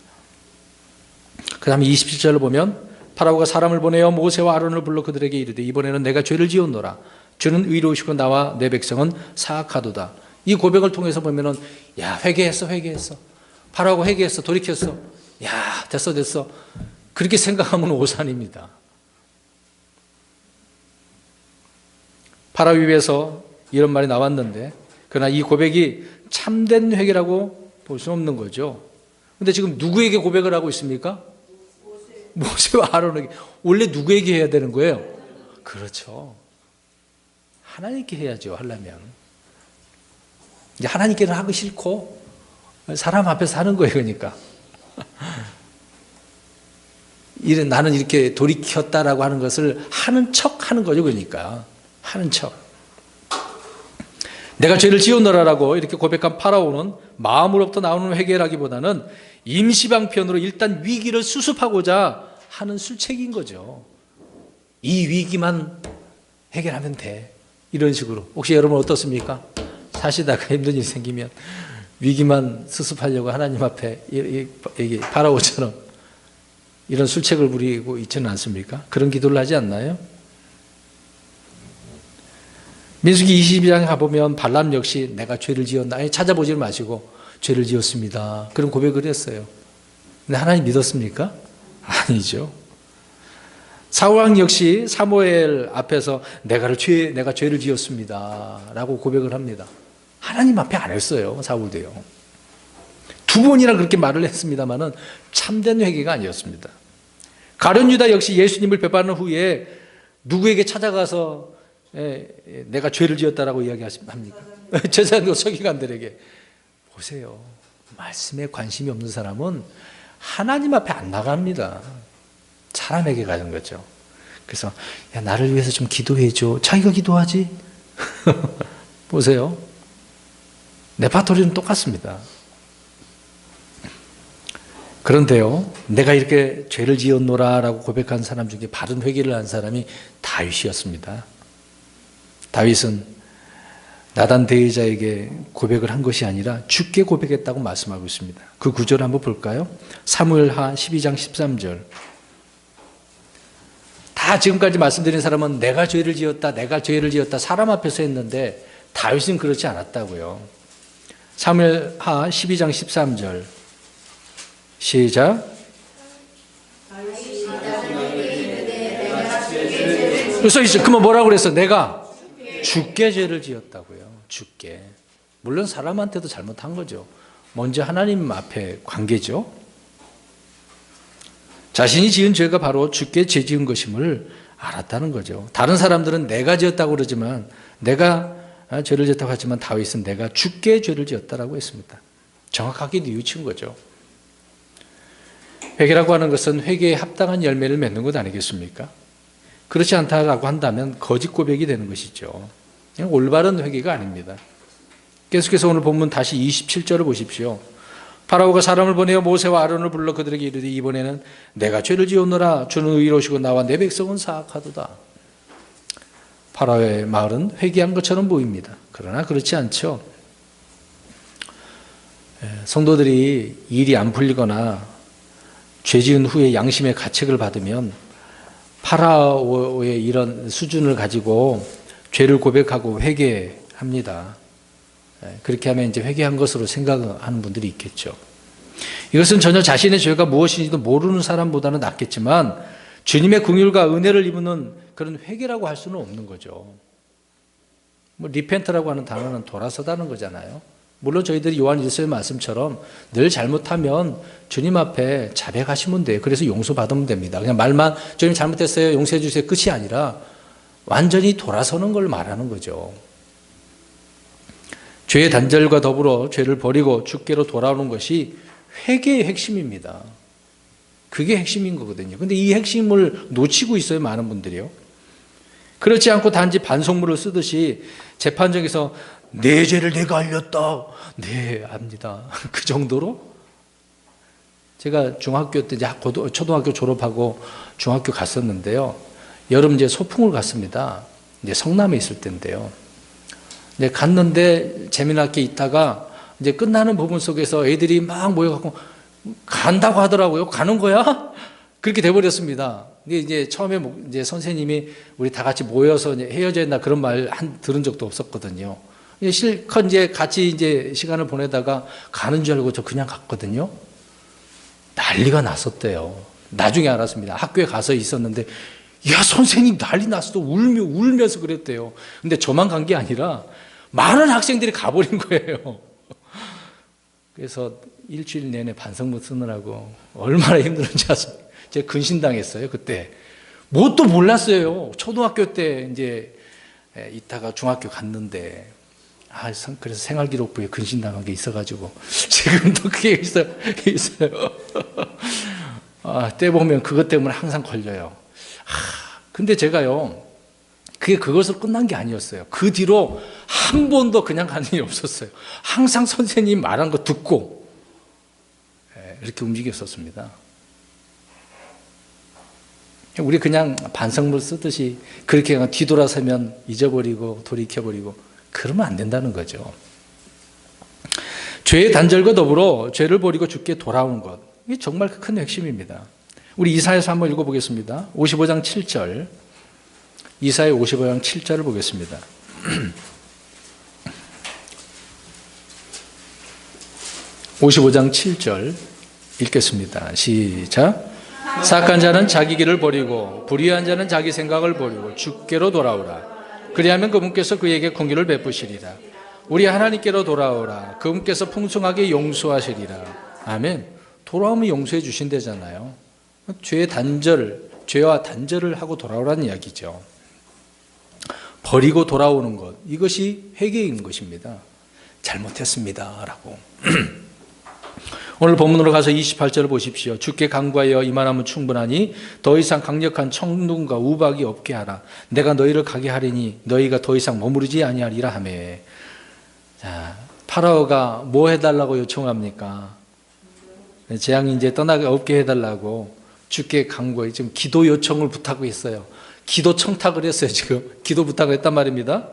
그 다음에 27절을 보면 파라오가 사람을 보내어 모세와 아론을 불러 그들에게 이르되 이번에는 내가 죄를 지었노라. 주는 의로우시고 나와 내 백성은 사악하도다. 이 고백을 통해서 보면은 야, 회개했어. 파라오가 회개했어. 돌이켰어. 야, 됐어. 그렇게 생각하면 오산입니다. 파라오 입에서 이런 말이 나왔는데 그러나 이 고백이 참된 회개라고 볼 수는 없는 거죠. 근데 지금 누구에게 고백을 하고 있습니까? 모세와 아론에게. 원래 누구에게 해야 되는 거예요? 그렇죠. 하나님께 해야죠, 하려면. 이제 하나님께는 하기 싫고 사람 앞에서 하는 거예요, 그러니까. 나는 이렇게 돌이켰다라고 하는 것을 하는 척 하는 거죠, 그러니까. 하는 척. 내가 죄를 지었노라라고 이렇게 고백한 파라오는 마음으로부터 나오는 회개라기보다는 임시방편으로 일단 위기를 수습하고자 하는 술책인 거죠. 이 위기만 해결하면 돼. 이런 식으로. 혹시 여러분 어떻습니까? 사시다가 힘든 일이 생기면 위기만 수습하려고 하나님 앞에 파라오처럼 이런 술책을 부리고 있지는 않습니까? 그런 기도를 하지 않나요? 민수기 22장에 가보면 발람 역시 내가 죄를 지었나? 아니, 찾아보지 마시고 죄를 지었습니다. 그런 고백을 했어요. 근데 하나님 믿었습니까? 아니죠. 사울왕 역시 사무엘 앞에서 내가 죄를 지었습니다 라고 고백을 합니다. 하나님 앞에 안 했어요. 사울도요. 두 번이나 그렇게 말을 했습니다마는 참된 회개가 아니었습니다. 가룟 유다 역시 예수님을 배반한 후에 누구에게 찾아가서 내가 죄를 지었다라고 이야기합니까? 제사장과 서기관들에게. 보세요. 말씀에 관심이 없는 사람은 하나님 앞에 안 나갑니다. 사람에게 가는 거죠. 그래서 야, 나를 위해서 좀 기도해줘. 자기가 기도하지? 보세요. 레파토리는 똑같습니다. 그런데요, 내가 이렇게 죄를 지었노라라고 고백한 사람 중에 바른 회개를 한 사람이 다윗이었습니다. 다윗은 나단 대제자에게 고백을 한 것이 아니라 주께 고백했다고 말씀하고 있습니다. 그 구절을 한번 볼까요? 사무엘하 12장 13절. 다 지금까지 말씀드린 사람은 내가 죄를 지었다 사람 앞에서 했는데 다윗은 그렇지 않았다고요. 사무엘하 12장 13절 시작. 그래서 그러면 뭐라고 그랬어? 내가 주께 죄를 지었다고요. 주께. 물론 사람한테도 잘못한 거죠. 먼저 하나님 앞에 관계죠. 자신이 지은 죄가 바로 주께 죄 지은 것임을 알았다는 거죠. 다른 사람들은 내가 지었다고 그러지만, 내가 죄를 지었다고 하지만 다윗은 내가 주께 죄를 지었다라고 했습니다. 정확하게 뉘우친 거죠. 회개라고 하는 것은 회개에 합당한 열매를 맺는 것 아니겠습니까? 그렇지 않다라고 한다면 거짓 고백이 되는 것이죠. 그냥 올바른 회개가 아닙니다. 계속해서 오늘 본문 다시 27절을 보십시오. 파라오가 사람을 보내어 모세와 아론을 불러 그들에게 이르되 이번에는 내가 죄를 지었노라. 주는 의로우시고 나와 내 백성은 사악하도다. 파라오의 말은 회개한 것처럼 보입니다. 그러나 그렇지 않죠. 성도들이 일이 안 풀리거나 죄 지은 후에 양심의 가책을 받으면 파라오의 이런 수준을 가지고 죄를 고백하고 회개합니다. 그렇게 하면 이제 회개한 것으로 생각하는 분들이 있겠죠. 이것은 전혀 자신의 죄가 무엇인지도 모르는 사람보다는 낫겠지만 주님의 긍휼과 은혜를 입는 그런 회개라고 할 수는 없는 거죠. 리펜트라고 하는 단어는 돌아서다는 거잖아요. 물론 저희들이 요한 1서의 말씀처럼 늘 잘못하면 주님 앞에 자백하시면 돼요. 그래서 용서받으면 됩니다. 그냥 말만 주님 잘못했어요, 용서해 주세요, 끝이 아니라 완전히 돌아서는 걸 말하는 거죠. 죄의 단절과 더불어 죄를 버리고 주께로 돌아오는 것이 회개의 핵심입니다. 그게 핵심인 거거든요. 근데 이 핵심을 놓치고 있어요, 많은 분들이요. 그렇지 않고 단지 반성문을 쓰듯이 재판정에서 내 죄를 내가 알렸다. 네, 압니다. 그 정도로? 제가 중학교 때, 초등학교 졸업하고 중학교 갔었는데요. 여름 이제 소풍을 갔습니다. 이제 성남에 있을 때인데요. 이제 갔는데 재미나게 있다가 이제 끝나는 부분 속에서 애들이 막 모여갖고 간다고 하더라고요. 가는 거야? 그렇게 돼버렸습니다. 근데 이제 처음에 이제 선생님이 우리 다 같이 모여서 이제 헤어져야 한다 그런 말 들은 적도 없었거든요. 실컷 이제 같이 이제 시간을 보내다가 가는 줄 알고 저 그냥 갔거든요. 난리가 났었대요. 나중에 알았습니다. 학교에 가서 있었는데, 야, 선생님 난리 났어. 울면서 그랬대요. 근데 저만 간 게 아니라 많은 학생들이 가버린 거예요. 그래서 일주일 내내 반성문 쓰느라고 얼마나 힘들었는지 아세요? 제가 근신당했어요, 그때. 뭣도 몰랐어요. 초등학교 때 이제 있다가 중학교 갔는데, 그래서 생활기록부에 근신당한 게 있어가지고, 지금도 그게 있어요. 때 보면 그것 때문에 항상 걸려요. 근데 제가요, 그것으로 끝난 게 아니었어요. 그 뒤로 한 번도 그냥 가는 일이 없었어요. 항상 선생님 말한 거 듣고, 이렇게 움직였었습니다. 우리 그냥 반성문 쓰듯이 그렇게 그냥 뒤돌아서면 잊어버리고 돌이켜버리고 그러면 안 된다는 거죠. 죄의 단절과 더불어 죄를 버리고 주께 돌아오는 것, 이게 정말 큰 핵심입니다. 우리 이사야서 한번 읽어보겠습니다. 55장 7절, 이사야 55장 7절을 보겠습니다. (55장 7절) 읽겠습니다. 시작. 사악한 자는 자기 길을 버리고 불의한 자는 자기 생각을 버리고 주께로 돌아오라. 그리하면 그분께서 그에게 긍휼을 베푸시리라. 우리 하나님께로 돌아오라. 그분께서 풍성하게 용서하시리라. 아멘. 돌아오면 용서해 주신다잖아요. 죄와 단절을 하고 돌아오라는 이야기죠. 버리고 돌아오는 것, 이것이 회개인 것입니다. 잘못했습니다 라고. 오늘 본문으로 가서 28절을 보십시오. 주께 간구하여 이만하면 충분하니 더 이상 강력한 천둥과 우박이 없게 하라. 내가 너희를 가게 하리니 너희가 더 이상 머무르지 아니하리라 하며. 자, 파라오가 뭐 해달라고 요청합니까? 재앙이 이제 떠나게 없게 해달라고 주께 간구해. 지금 기도 요청을 부탁하고 있어요. 기도 청탁을 했어요. 지금 기도 부탁을 했단 말입니다.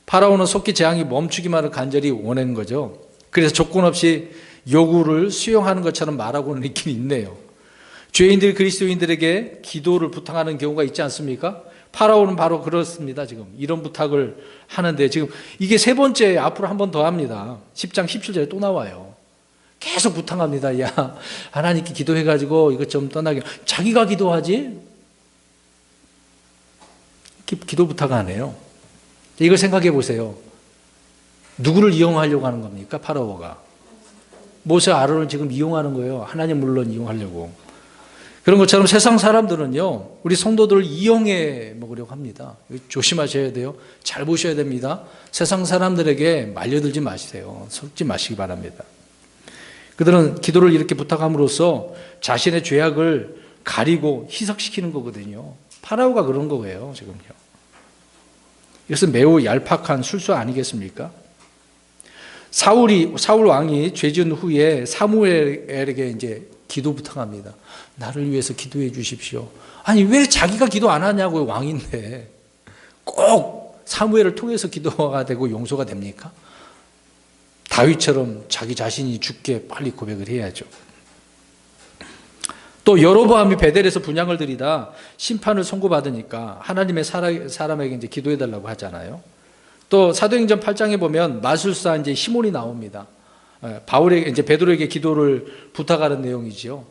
파라오는 속히 재앙이 멈추기만을 간절히 원하는 거죠. 그래서 조건 없이 요구를 수용하는 것처럼 말하고는 있긴 있네요. 죄인들이 그리스도인들에게 기도를 부탁하는 경우가 있지 않습니까? 파라오는 바로 그렇습니다. 지금 이런 부탁을 하는데 지금 이게 세 번째, 앞으로 한 번 더 합니다. 10장 17절에 또 나와요. 계속 부탁합니다. 야, 하나님께 기도해가지고 이것 좀 떠나게. 자기가 기도하지? 기도 부탁 안 해요. 이걸 생각해 보세요. 누구를 이용하려고 하는 겁니까? 파라오가. 모세 아론을 지금 이용하는 거예요. 하나님 물론 이용하려고. 그런 것처럼 세상 사람들은요, 우리 성도들을 이용해 먹으려고 합니다. 조심하셔야 돼요. 잘 보셔야 됩니다. 세상 사람들에게 말려들지 마세요. 속지 마시기 바랍니다. 그들은 기도를 이렇게 부탁함으로써 자신의 죄악을 가리고 희석시키는 거거든요. 파라오가 그런 거예요, 지금요. 이것은 매우 얄팍한 술수 아니겠습니까? 사울 왕이 죄 지은 후에 사무엘에게 이제 기도 부탁합니다. 나를 위해서 기도해 주십시오. 아니, 왜 자기가 기도 안 하냐고요, 왕인데. 꼭 사무엘을 통해서 기도가 되고 용서가 됩니까? 다윗처럼 자기 자신이 죽게 빨리 고백을 해야죠. 또 여로보암이 베델에서 분향을 드리다 심판을 선고받으니까 하나님의 사람에게 이제 기도해 달라고 하잖아요. 또 사도행전 8장에 보면 마술사 이제 시몬이 나옵니다. 바울에게 이제 베드로에게 기도를 부탁하는 내용이지요.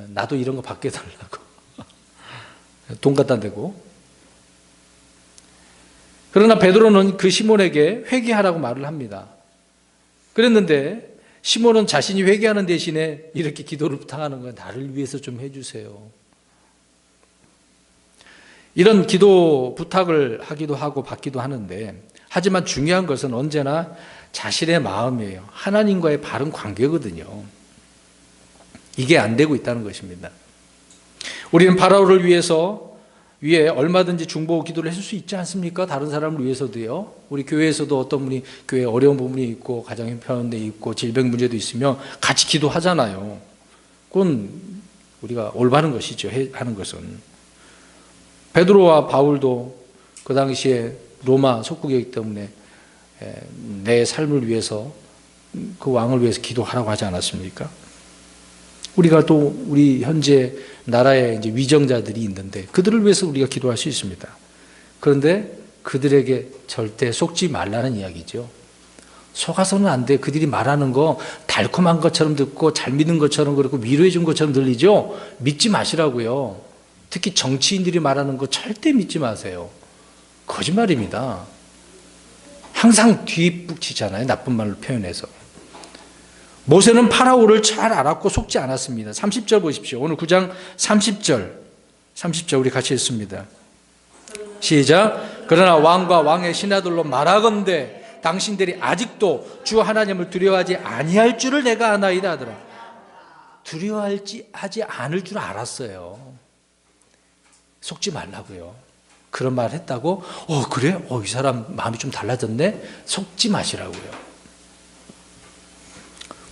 나도 이런 거 받게 달라고 돈 갖다 대고. 그러나 베드로는 그 시몬에게 회개하라고 말을 합니다. 그랬는데 시몬은 자신이 회개하는 대신에 이렇게 기도를 부탁하는 거예요. 나를 위해서 좀 해주세요. 이런 기도 부탁을 하기도 하고 받기도 하는데, 하지만 중요한 것은 언제나 자신의 마음이에요. 하나님과의 바른 관계거든요. 이게 안 되고 있다는 것입니다. 우리는 파라오를 위해 얼마든지 중보 기도를 해줄 수 있지 않습니까? 다른 사람을 위해서도요. 우리 교회에서도 어떤 분이 교회에 어려운 부분이 있고 가정 형편에 있고 질병 문제도 있으면 같이 기도하잖아요. 그건 우리가 올바른 것이죠. 하는 것은. 베드로와 바울도 그 당시에 로마 속국이기 때문에 내 삶을 위해서 그 왕을 위해서 기도하라고 하지 않았습니까? 우리가 또 우리 현재 나라에 이제 위정자들이 있는데 그들을 위해서 우리가 기도할 수 있습니다. 그런데 그들에게 절대 속지 말라는 이야기죠. 속아서는 안 돼. 그들이 말하는 거 달콤한 것처럼 듣고 잘 믿는 것처럼 그렇고 위로해 준 것처럼 들리죠. 믿지 마시라고요. 특히 정치인들이 말하는 거 절대 믿지 마세요. 거짓말입니다. 항상 뒷북치잖아요. 나쁜 말로 표현해서. 모세는 파라오를 잘 알았고 속지 않았습니다. 30절 보십시오. 오늘 9장 30절 우리 같이 읽습니다. 시작. 그러나 왕과 왕의 신하들로 말하건대 당신들이 아직도 주 하나님을 두려워하지 아니할 줄을 내가 아나이다 하더라. 두려워하지 않을 줄 알았어요. 속지 말라고요. 그런 말 했다고? 그래? 이 사람 마음이 좀 달라졌네? 속지 마시라고요.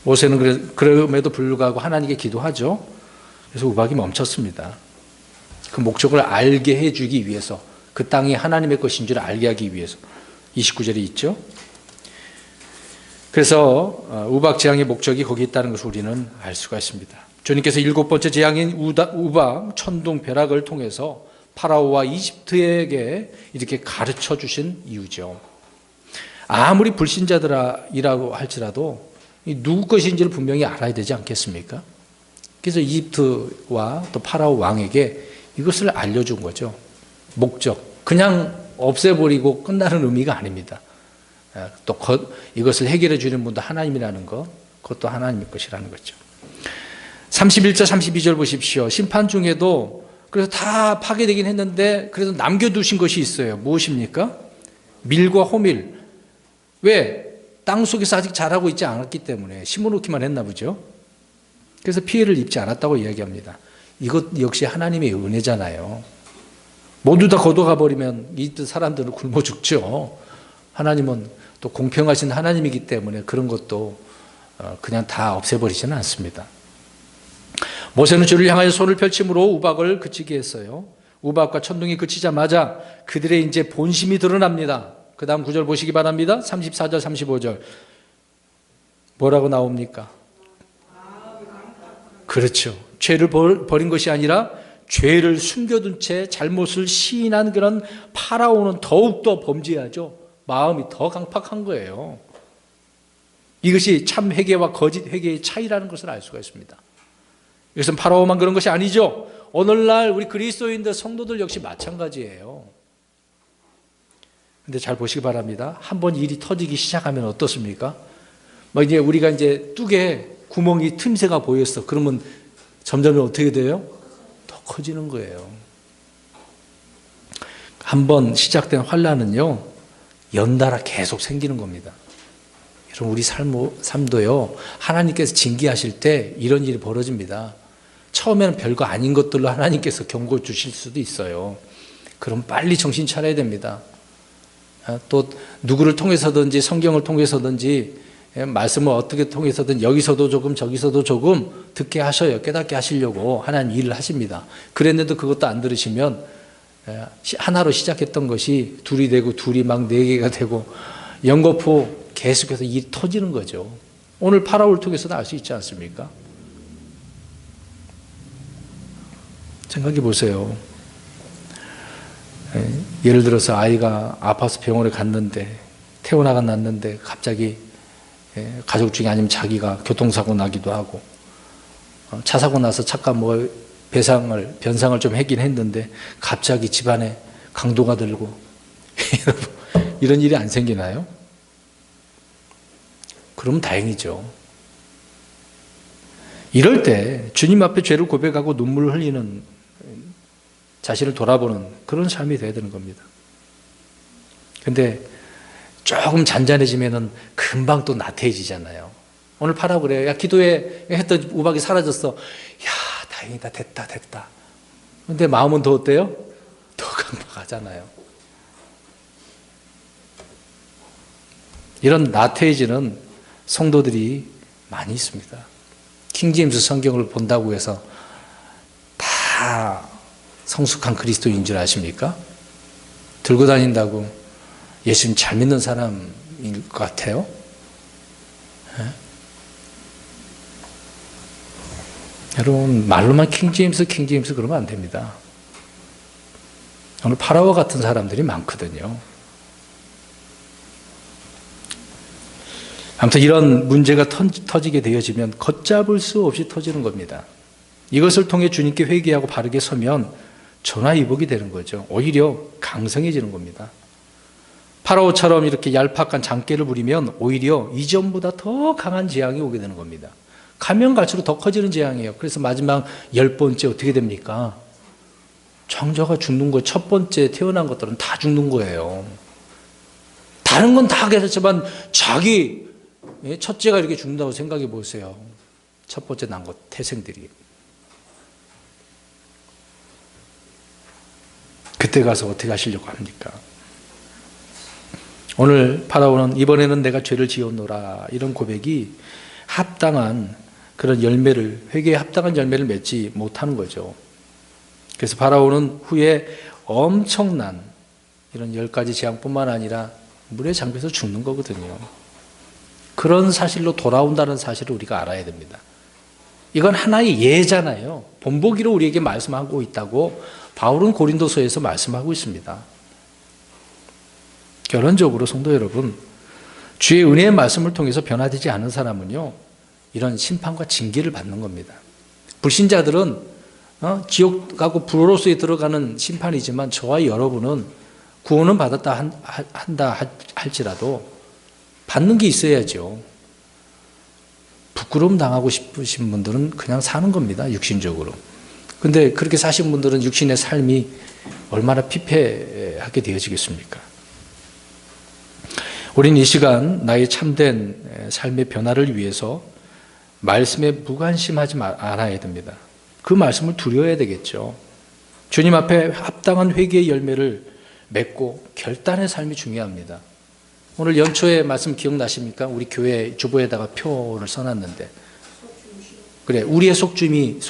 모세는 그럼에도 불구하고 하나님께 기도하죠. 그래서 우박이 멈췄습니다. 그 목적을 알게 해주기 위해서, 그 땅이 하나님의 것인 줄 알게 하기 위해서. 29절에 있죠. 그래서 우박 재앙의 목적이 거기 있다는 것을 우리는 알 수가 있습니다. 주님께서 7번째 재앙인 우박 천둥 벼락을 통해서 파라오와 이집트에게 이렇게 가르쳐 주신 이유죠. 아무리 불신자들이라고 할지라도 누구 것인지를 분명히 알아야 되지 않겠습니까? 그래서 이집트와 또 파라오 왕에게 이것을 알려준 거죠. 목적. 그냥 없애버리고 끝나는 의미가 아닙니다. 또 이것을 해결해 주는 분도 하나님이라는 것, 그것도 하나님의 것이라는 거죠. 31절 32절 보십시오. 심판 중에도 그래서 다 파괴되긴 했는데 그래도 남겨두신 것이 있어요. 무엇입니까? 밀과 호밀. 왜? 땅 속에서 아직 자라고 있지 않았기 때문에 심어놓기만 했나 보죠. 그래서 피해를 입지 않았다고 이야기합니다. 이것 역시 하나님의 은혜잖아요. 모두 다 걷어가 버리면 이 사람들은 굶어 죽죠. 하나님은 또 공평하신 하나님이기 때문에 그런 것도 그냥 다 없애버리지는 않습니다. 모세는 주를 향하여 손을 펼침으로 우박을 그치게 했어요. 우박과 천둥이 그치자마자 그들의 이제 본심이 드러납니다. 그 다음 9절 보시기 바랍니다. 34절 35절 뭐라고 나옵니까? 그렇죠. 죄를 버린 것이 아니라 죄를 숨겨둔 채 잘못을 시인한 그런 파라오는 더욱더 범죄하죠. 마음이 더 강팍한 거예요. 이것이 참 회개와 거짓 회개의 차이라는 것을 알 수가 있습니다. 이것은 파라오만 그런 것이 아니죠. 오늘날 우리 그리스도인들 성도들 역시 마찬가지예요. 근데 잘 보시기 바랍니다. 한번 일이 터지기 시작하면 어떻습니까? 이제 우리가 이제 뚝에 구멍이 틈새가 보였어. 그러면 점점 어떻게 돼요? 커지는 거예요. 한번 시작된 환난은요, 연달아 계속 생기는 겁니다. 여러분, 우리 삶도요, 하나님께서 징계하실 때 이런 일이 벌어집니다. 처음에는 별거 아닌 것들로 하나님께서 경고 주실 수도 있어요. 그럼 빨리 정신 차려야 됩니다. 또 누구를 통해서든지 성경을 통해서든지 말씀을 어떻게 통해서든 여기서도 조금 저기서도 조금 듣게 하셔요. 깨닫게 하시려고 하나님 일을 하십니다. 그랬는데도 그것도 안 들으시면 하나로 시작했던 것이 둘이 되고 둘이 막 4개가 되고 연거푸 계속해서 일이 터지는 거죠. 오늘 파라오를 통해서도 알 수 있지 않습니까? 생각해 보세요. 예를 들어서 아이가 아파서 병원에 갔는데 태어나가 났는데 갑자기 가족 중에 아니면 자기가 교통사고 나기도 하고 차 사고 나서 잠깐 뭐 변상을 좀 하긴 했는데 갑자기 집안에 강도가 들고 이런 일이 안 생기나요? 그럼 다행이죠. 이럴 때 주님 앞에 죄를 고백하고 눈물을 흘리는, 자신을 돌아보는 그런 삶이 돼야 되는 겁니다. 근데 조금 잔잔해지면은 금방 또 나태해지잖아요. 오늘 파라오 그래요. 야, 기도해 했던 우박이 사라졌어. 야, 다행이다. 됐다. 근데 마음은 더 어때요? 더 강박하잖아요. 이런 나태해지는 성도들이 많이 있습니다. 킹제임스 성경을 본다고 해서 다 성숙한 그리스도인인 줄 아십니까? 들고 다닌다고 예수님 잘 믿는 사람일 것 같아요? 여러분, 말로만 킹제임스 그러면 안 됩니다. 오늘 파라오 같은 사람들이 많거든요. 아무튼 이런 문제가 터지게 되어지면 걷잡을 수 없이 터지는 겁니다. 이것을 통해 주님께 회개하고 바르게 서면 전화위복이 되는 거죠. 오히려 강성해지는 겁니다. 파라오처럼 이렇게 얄팍한 장깨를 부리면 오히려 이전보다 더 강한 재앙이 오게 되는 겁니다. 가면 갈수록 더 커지는 재앙이에요. 그래서 마지막 10번째 어떻게 됩니까? 장자가 죽는 거예요. 첫 번째 태어난 것들은 다 죽는 거예요. 다른 건 다 괜찮지만 자기 첫째가 이렇게 죽는다고 생각해 보세요. 첫 번째 난 것, 태생들이. 그때 가서 어떻게 하시려고 합니까? 오늘 파라오는 이번에는 내가 죄를 지었노라, 이런 고백이 합당한 그런 열매를, 회개에 합당한 열매를 맺지 못하는 거죠. 그래서 파라오는 후에 엄청난 이런 10가지 재앙뿐만 아니라 물에 잠겨서 죽는 거거든요. 그런 사실로 돌아온다는 사실을 우리가 알아야 됩니다. 이건 하나의 예잖아요. 본보기로 우리에게 말씀하고 있다고 바울은 고린도서에서 말씀하고 있습니다. 결론적으로 성도 여러분, 주의 은혜의 말씀을 통해서 변화되지 않은 사람은요, 이런 심판과 징계를 받는 겁니다. 불신자들은 지옥 가고 불로소에 들어가는 심판이지만 저와 여러분은 구원은 받았다 한다 할지라도 받는 게 있어야죠. 부끄러움 당하고 싶으신 분들은 그냥 사는 겁니다, 육신적으로. 근데 그렇게 사신 분들은 육신의 삶이 얼마나 피폐하게 되어지겠습니까? 우리는 이 시간 나의 참된 삶의 변화를 위해서 말씀에 무관심하지 않아야 됩니다. 그 말씀을 두려워야 되겠죠. 주님 앞에 합당한 회개의 열매를 맺고 결단의 삶이 중요합니다. 오늘 연초에 말씀 기억나십니까? 우리 교회 주보에다가 표를 써놨는데, 그래, 우리의 속중심이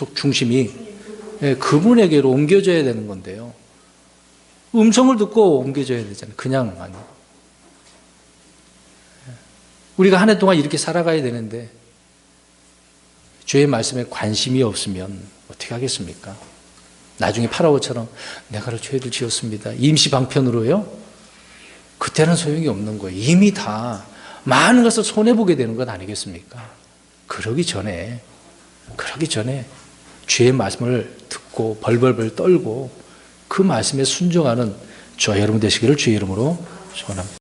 그분에게로 옮겨져야 되는 건데요. 음성을 듣고 옮겨져야 되잖아요. 그냥 아니. 우리가 한 해 동안 이렇게 살아가야 되는데 주의 말씀에 관심이 없으면 어떻게 하겠습니까? 나중에 파라오처럼 내가 죄를 지었습니다, 임시 방편으로요? 그때는 소용이 없는 거예요. 이미 다 많은 것을 손해보게 되는 것 아니겠습니까? 그러기 전에 주의 말씀을 듣고 벌벌벌 떨고 그 말씀에 순종하는 저와 여러분 되시기를 주의 이름으로 소원합니다.